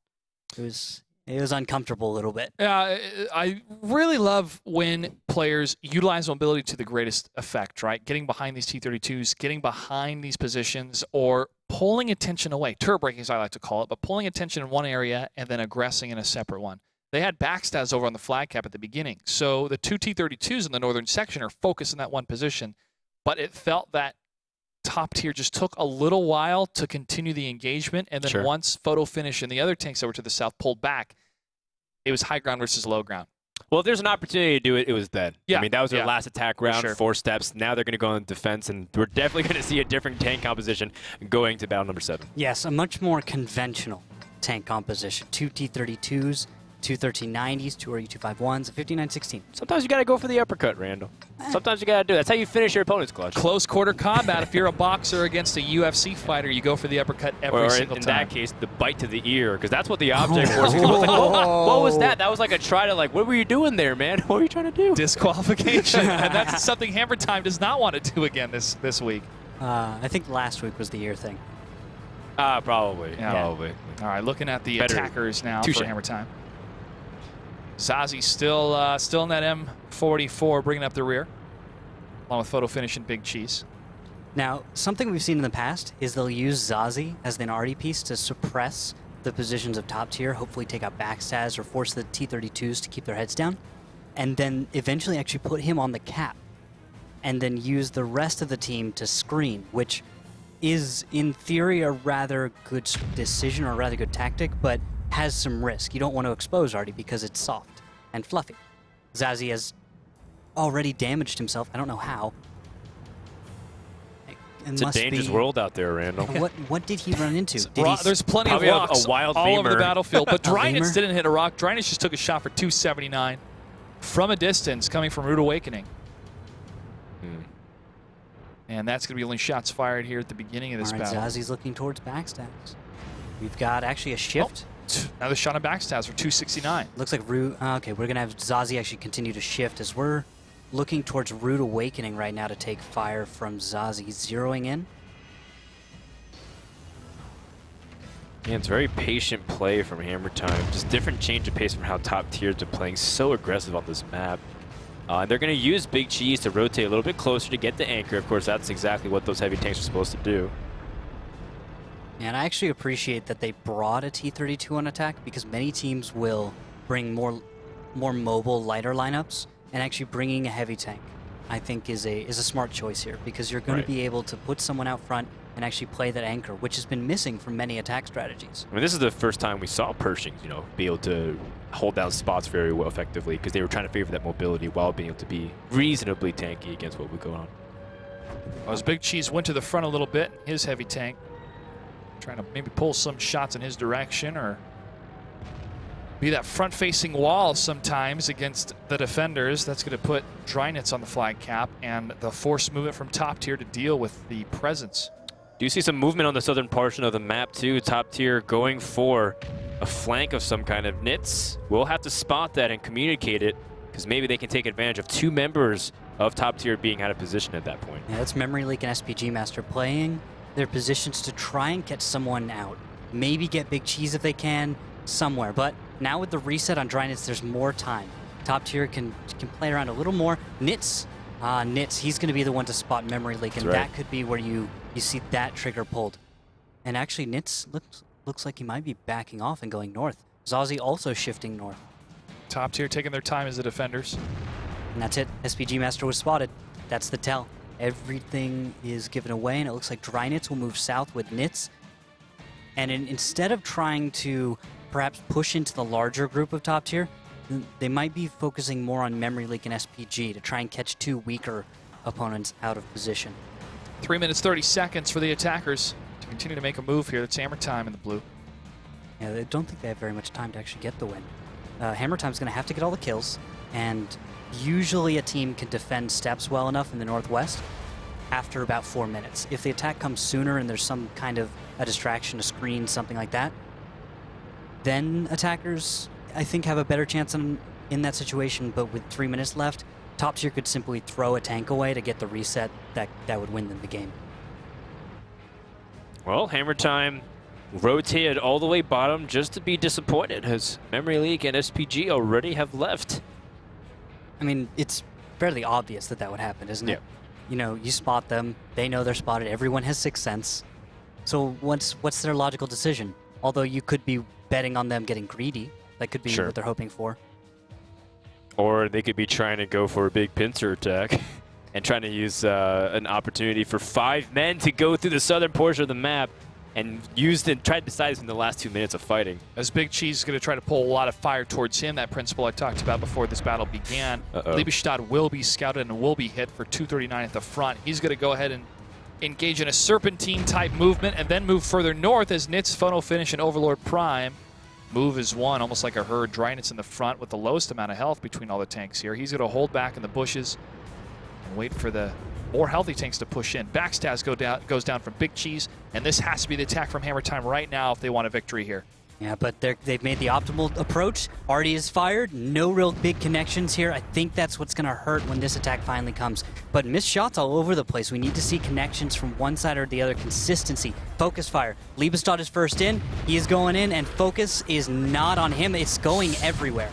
It was uncomfortable a little bit. Yeah, I really love when players utilize mobility to the greatest effect, right? Getting behind these T-32s, getting behind these positions, or pulling attention away. Turret breaking, as I like to call it, but pulling attention in one area and then aggressing in a separate one. They had backstabs over on the flag cap at the beginning, so the two T-32s in the northern section are focused in that one position. But it felt that top tier just took a little while to continue the engagement, and then once Photo Finish and the other tanks that were to the south pulled back, it was high ground versus low ground. Well, if there's an opportunity to do it, it was then. Yeah. I mean, that was their last attack round, sure. 4 steps. Now they're going to go on defense, and we're definitely going to see a different tank composition going to battle number 7. Yes, a much more conventional tank composition. 2 T-32s, 2 1390s, 2 RU-251s, a 5916. Sometimes you got to go for the uppercut, Randall. Sometimes you got to do it. That's how you finish your opponent's clutch. Close quarter combat. If you're a boxer against a UFC fighter, you go for the uppercut every single time. In that case, the bite to the ear, because that's what the object was. Like, what was that? That was like a try to, like, what were you doing there, man? What were you trying to do? Disqualification. And that's something Hammer Time does not want to do again this week. I think last week was the ear thing. Probably. Yeah. Probably. All right, looking at the Better. attackers now Touche. for Hammer Time. Zazie still in that M44, bringing up the rear, along with photo finish and Big Cheese. Now, something we've seen in the past is they'll use Zazie as an arty piece to suppress the positions of top tier, hopefully take out backstabs or force the T-32s to keep their heads down, and then eventually actually put him on the cap, and then use the rest of the team to screen, which is, in theory, a rather good decision or a rather good tactic, but has some risk. You don't want to expose Artie because it's soft and fluffy. Zazie has already damaged himself. I don't know how. It's a dangerous world out there, Randall. What did he run into? There's plenty of probably rocks a wild all over the femur. battlefield, but A Drynitz femur? didn't hit a rock. Drynitz just took a shot for 279 from a distance coming from Rude Awakening. And that's going to be only shots fired here at the beginning of this All right, battle. Zazie's looking towards backstabs. We've got actually a shift. Another shot on backstabs for 269. Looks like okay, we're going to have Zazie actually continue to shift as we're looking towards Rude Awakening right now to take fire from Zazie. Zeroing in. Yeah, it's very patient play from Hammer Time. Just different change of pace from how top tiers are playing. So aggressive on this map. They're going to use Big Cheese to rotate a little bit closer to get the anchor. Of course, that's exactly what those heavy tanks are supposed to do. And I actually appreciate that they brought a T-32 on attack because many teams will bring more mobile, lighter lineups, and actually bringing a heavy tank, I think, is a smart choice here because you're going to be able to put someone out front and actually play that anchor, which has been missing from many attack strategies. I mean, this is the first time we saw Pershing, be able to hold down spots very well effectively because they were trying to favor that mobility while being able to be reasonably tanky against what would go on. Well, as Big Cheese went to the front a little bit, his heavy tank, trying to maybe pull some shots in his direction or be that front-facing wall sometimes against the defenders. That's going to put Drynitz on the flag cap and the forced movement from top tier to deal with the presence. Do you see some movement on the southern portion of the map too? Top tier going for a flank of some kind of Nits. We'll have to spot that and communicate it because maybe they can take advantage of 2 members of top tier being out of position at that point. Yeah, that's Memory Leak and SPG Master playing their positions to try and catch someone out. Maybe get Big Cheese if they can somewhere. But now with the reset on Drynitz, there's more time. Top tier can play around a little more. Nits, he's going to be the one to spot Memory Leak, and that could be where you see that trigger pulled. And actually, Nits looks like he might be backing off and going north. Zazie also shifting north. Top tier taking their time as the defenders. And that's it. SPG Master was spotted. That's the tell. Everything is given away, and it looks like Drynitz will move south with Nits. And instead of trying to perhaps push into the larger group of top tier, they might be focusing more on Memory Leak and SPG to try and catch 2 weaker opponents out of position. 3 minutes, 30 seconds for the attackers to continue to make a move here. That's Hammer Time in the blue. Yeah, I don't think they have very much time to actually get the win. Hammer Time's going to have to get all the kills, and usually a team can defend steps well enough in the northwest after about 4 minutes. If the attack comes sooner and there's some kind of a distraction, a screen, something like that, then attackers, I think, have a better chance in that situation. But with 3 minutes left, top tier could simply throw a tank away to get the reset that would win them the game. Well, Hammer Time rotated all the way bottom just to be disappointed as Memory Leak and SPG already have left. I mean, it's fairly obvious that would happen, isn't it? You spot them, they know they're spotted, everyone has sixth sense. So what's their logical decision? Although you could be betting on them getting greedy. That could be what they're hoping for. Or they could be trying to go for a big pincer attack and trying to use an opportunity for 5 men to go through the southern portion of the map and tried to decide this in the last 2 minutes of fighting. As Big Cheese is going to try to pull a lot of fire towards him, that principle I talked about before this battle began. Liebestad will be scouted and will be hit for 239 at the front. He's going to go ahead and engage in a serpentine-type movement and then move further north as Nit's photo finish and Overlord Prime. Move is one, almost like a herd. Drynit's in the front with the lowest amount of health between all the tanks here. He's going to hold back in the bushes and wait for the more healthy tanks to push in. Backstabs goes down from Big Cheese, and this has to be the attack from Hammer Time right now if they want a victory here. Yeah, but they've made the optimal approach. Artie is fired. No real big connections here. I think that's what's going to hurt when this attack finally comes. But missed shots all over the place. We need to see connections from one side or the other. Consistency. Focus fire. Liebestad is first in. He is going in, and focus is not on him. It's going everywhere.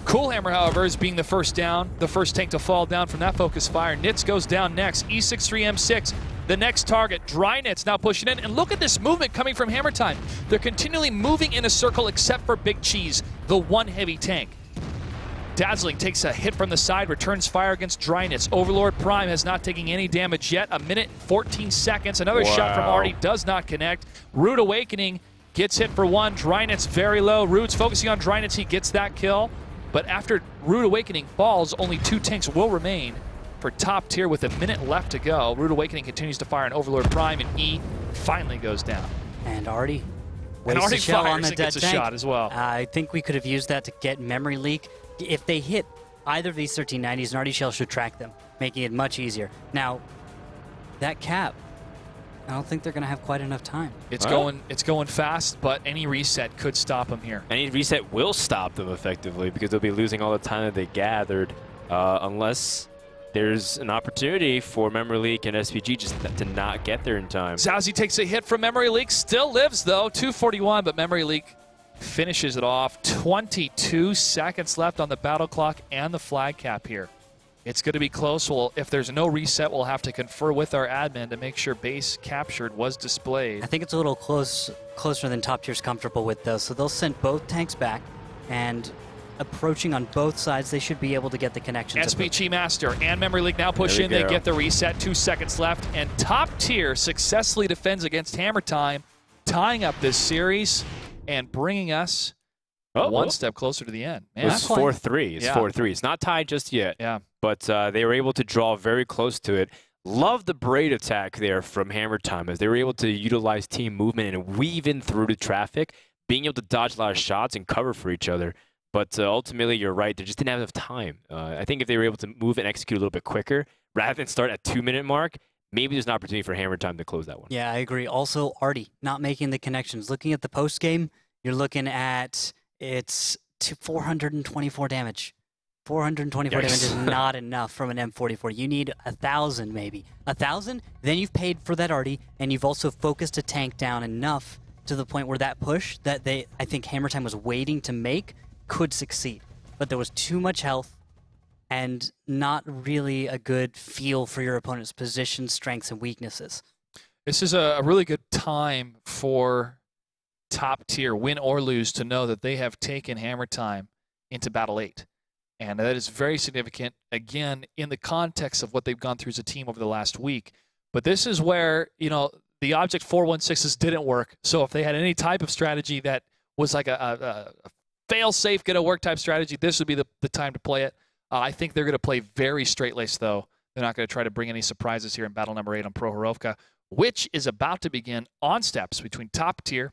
Coolhammer, however, is being the first down, the first tank to fall down from that focus fire. Nitz goes down next. E63M6, the next target. Drynit's now pushing in. And look at this movement coming from Hammer Time. They're continually moving in a circle except for Big Cheese, the one heavy tank. Dazzling takes a hit from the side, returns fire against Drynitz. Overlord Prime has not taken any damage yet. 1:14 seconds. Another shot from Artie does not connect. Rude Awakening gets hit for one. Drynitz very low. Rude's focusing on Drynitz. He gets that kill. But after Rude Awakening falls, only 2 tanks will remain for top tier with a minute left to go. Rude Awakening continues to fire on Overlord Prime, and E finally goes down. And Artie Artie shell on fires the and gets a tank. shot as well. I think we could have used that to get memory leak. If they hit either of these 1390s, an Artie shell should track them, making it much easier. Now, that cap, I don't think they're going to have quite enough time. It's going fast, but any reset could stop them here. Any reset will stop them effectively because they'll be losing all the time that they gathered unless there's an opportunity for Memory Leak and SPG just to not get there in time. Zazie takes a hit from Memory Leak, still lives though, 241, but Memory Leak finishes it off. 22 seconds left on the battle clock and the flag cap here. It's going to be close. Well, if there's no reset, we'll have to confer with our admin to make sure base captured was displayed. I think it's a little closer than top tier's comfortable with, though. So they'll send both tanks back, and approaching on both sides, they should be able to get the connections. SPG Master and Memory Leak now push in. They get the reset. 2 seconds left, and top tier successfully defends against Hammer Time, tying up this series and bringing us one step closer to the end. Man, it's 4-3. It's 4-3. It's not tied just yet. Yeah. But they were able to draw very close to it. Love the braid attack there from Hammer Time as they were able to utilize team movement and weave in through the traffic, being able to dodge a lot of shots and cover for each other. But ultimately, you're right. They just didn't have enough time. I think if they were able to move and execute a little bit quicker, rather than start at 2-minute mark, maybe there's an opportunity for Hammer Time to close that one. Yeah, I agree. Also, Artie not making the connections. Looking at the post game, you're looking at it's 424 damage. 424 damage is not enough from an M44. You need 1,000 maybe. 1,000? Then you've paid for that Artie, and you've also focused a tank down enough to the point where that push that I think Hammer Time was waiting to make could succeed. But there was too much health and not really a good feel for your opponent's position, strengths, and weaknesses. This is a really good time for top tier, win or lose, to know that they have taken Hammer Time into Battle 8. And that is very significant, again, in the context of what they've gone through as a team over the last week. But this is where, you know, the Object 416s didn't work. So if they had any type of strategy that was like a fail-safe, get-to-work type strategy, this would be the time to play it. I think they're going to play very straight-laced, though. They're not going to try to bring any surprises here in battle number 8 on Prohorovka, which is about to begin on steps between top tier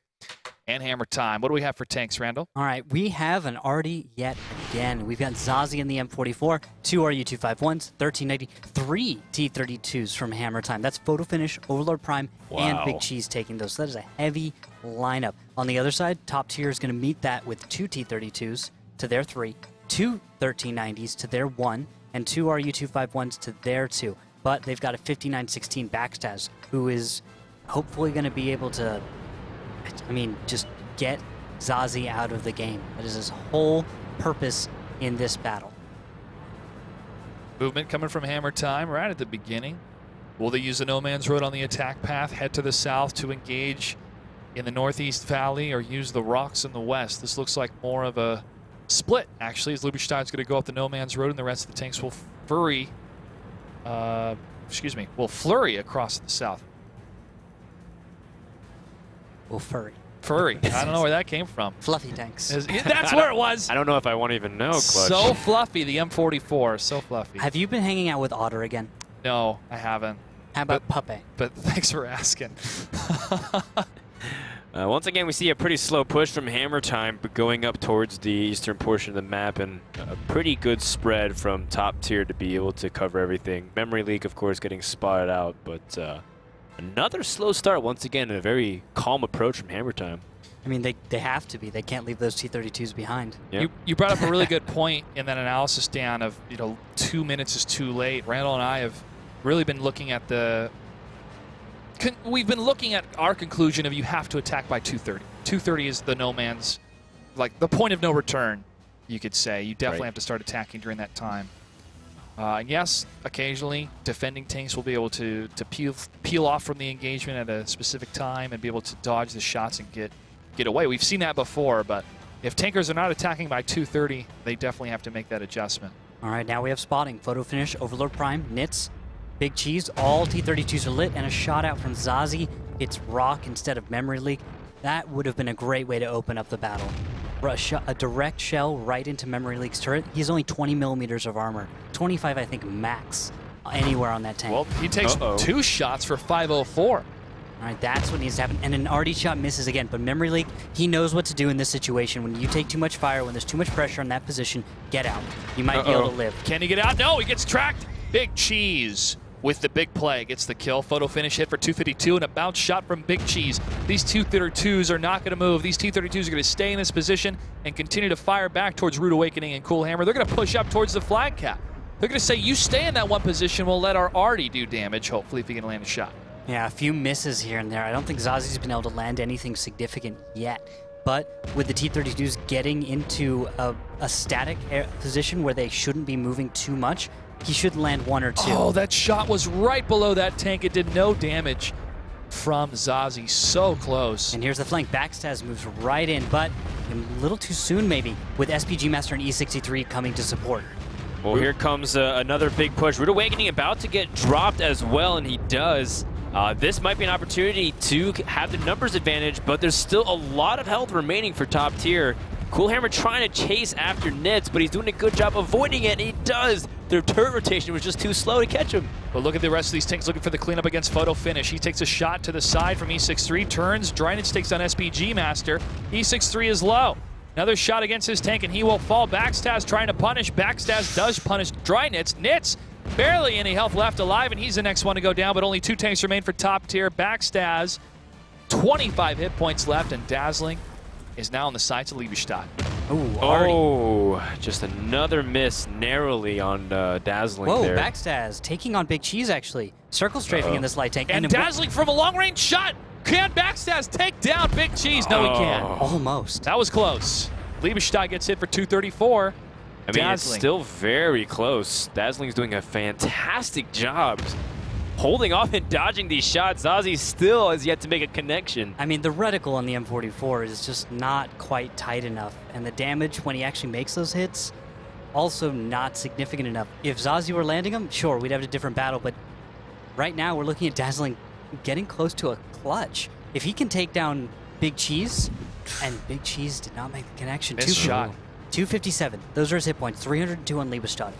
and Hammer Time. What do we have for tanks, Randall? All right, we have an Artie yet again. We've got Zazie in the M44, 2 RU-251s, 1390, 3 T-32s from Hammer Time. That's Photo Finish, Overlord Prime, and Big Cheese taking those. So that is a heavy lineup. On the other side, top tier is going to meet that with 2 T-32s to their 3, 2 1390s to their 1, and 2 RU-251s to their 2. But they've got a 5916 Backstabs, who is hopefully going to be able to, I mean, just get Zazie out of the game. That is his whole purpose in this battle. Movement coming from Hammer Time right at the beginning. Will they use the No Man's Road on the attack path, head to the south to engage in the Northeast Valley, or use the rocks in the west? This looks like more of a split, actually, as Liebestad's going to go up the No Man's Road, and the rest of the tanks will flurry across the south. Well, furry. Furry. I don't know where that came from. Fluffy tanks. That's where it was. I don't know if I want to even know, Clutch. So fluffy, the M44. So fluffy. Have you been hanging out with Otter again? No, I haven't. How about Puppy? But thanks for asking. Once again, we see a pretty slow push from Hammer Time, but going up towards the eastern portion of the map, and a pretty good spread from top tier to be able to cover everything. Memory Leak, of course, getting spotted out, but another slow start once again, and a very calm approach from Hammer Time. I mean, they have to be. They can't leave those T-32s behind. Yep. You brought up a really good point in that analysis, Dan, of 2 minutes is too late. Randall and I have really been looking at we've been looking at our conclusion of you have to attack by 2:30. 2:30 is the no man's, like the point of no return, you could say. You definitely have to start attacking during that time. And yes, occasionally defending tanks will be able to peel off from the engagement at a specific time and be able to dodge the shots and get away. We've seen that before, but if tankers are not attacking by 2:30, they definitely have to make that adjustment. All right, now we have spotting. Photo finish, Overlord Prime, Nits, Big Cheese, all T-32s are lit, and a shot out from Zazi. It's Rock instead of Memory Leak. That would have been a great way to open up the battle. A direct shell right into Memory Leak's turret. He has only 20 millimeters of armor. 25, I think, max anywhere on that tank. Well, he takes 2 shots for 504. All right, that's what needs to happen. And an RD shot misses again, but Memory Leak, he knows what to do in this situation. When you take too much fire, when there's too much pressure on that position, get out. You might be able to live. Can he get out? No, he gets tracked. Big Cheese with the big play gets the kill. Photo finish hit for 252 and a bounce shot from Big Cheese. These T-32s are not going to move. These T-32s are going to stay in this position and continue to fire back towards Rude Awakening and Cool Hammer. They're going to push up towards the flag cap. They're going to say, you stay in that one position. We'll let our Artie do damage, hopefully, if he can land a shot. Yeah, a few misses here and there. I don't think Zazi's been able to land anything significant yet. But with the T-32s getting into a static position where they shouldn't be moving too much, he should land 1 or 2. Oh, that shot was right below that tank. It did no damage from Zazi. So close. And here's the flank. Backstaz moves right in, but a little too soon maybe, with SPG Master and E63 coming to support. Well, here comes another big push. Rude Awakening about to get dropped as well, and he does. This might be an opportunity to have the numbers advantage, but there's still a lot of health remaining for top tier. Cool Hammer trying to chase after Nits, but he's doing a good job avoiding it, and he does. Their turret rotation was just too slow to catch him. But look at the rest of these tanks looking for the cleanup against Photo Finish. He takes a shot to the side from E63, turns, Drynage takes on SPG Master. E63 is low. Another shot against his tank, and he will fall. Backstaz trying to punish. Backstaz does punish Drynage. Nits, barely any health left alive, and he's the next one to go down, but only 2 tanks remain for top tier. Backstaz, 25 hit points left, and Dazzling is now on the sides of Liebestad. Oh, just another miss narrowly on Dazzling there. Whoa, Backstaz taking on Big Cheese, actually. Circle strafing in this light tank. And Dazzling from a long-range shot. Can Backstaz take down Big Cheese? No, he can't. Almost. That was close. Liebestad gets hit for 234. I mean, it's still very close. Dazzling's doing a fantastic job holding off and dodging these shots. Zazi still has yet to make a connection. I mean, the reticle on the M44 is just not quite tight enough, and the damage when he actually makes those hits, also not significant enough. If Zazi were landing them, sure, we'd have a different battle, but right now we're looking at Dazzling getting close to a clutch. If he can take down Big Cheese, and Big Cheese did not make the connection. Missed shot. 257. Those are his hit points. 302 on Liebestad.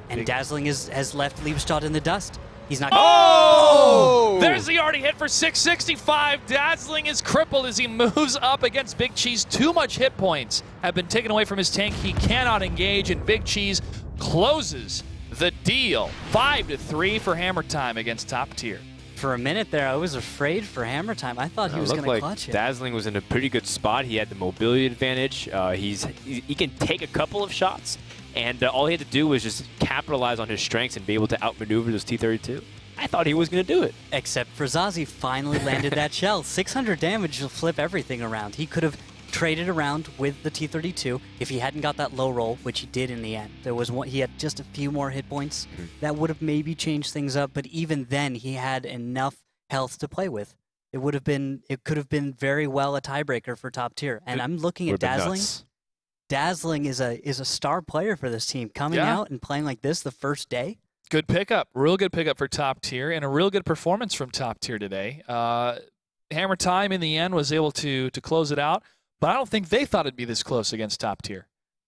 And Dazzling has left Liebestad in the dust. He's not. Oh! There's the already hit for 665. Dazzling is crippled as he moves up against Big Cheese. Too much hit points have been taken away from his tank. He cannot engage, and Big Cheese closes the deal. 5-3 for Hammer Time against top tier. For a minute there, I was afraid for Hammer Time. I thought he was going to clutch it. Dazzling was in a pretty good spot. He had the mobility advantage. He can take a couple of shots, and all he had to do was just capitalize on his strengths and be able to outmaneuver those T-32. I thought he was going to do it. Except for Zazi finally landed that shell. 600 damage will flip everything around. He could have traded around with the T-32 if he hadn't got that low roll, which he did in the end. There was one, he had just a few more hit points. That would have maybe changed things up, but even then he had enough health to play with. It could have been very well a tiebreaker for top tier. And I'm looking at Dazzling. Dazzling is a star player for this team, coming out and playing like this the first day. Good pickup, real good pickup for top tier, and a real good performance from top tier today. Hammer Time in the end was able to close it out, but I don't think they thought it'd be this close against Top Tier.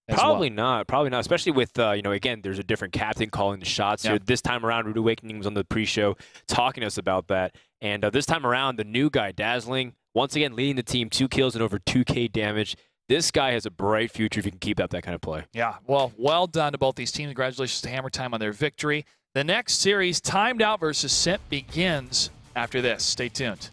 Probably not, especially with, again, there's a different captain calling the shots here. This time around, Rude Awakening was on the pre-show talking to us about that. And this time around, the new guy, Dazzling, once again leading the team, 2 kills and over 2K damage. This guy has a bright future if he can keep up that kind of play. Yeah, well done to both these teams. Congratulations to Hammer Time on their victory. The next series, Timed Out versus Simp, begins after this. Stay tuned.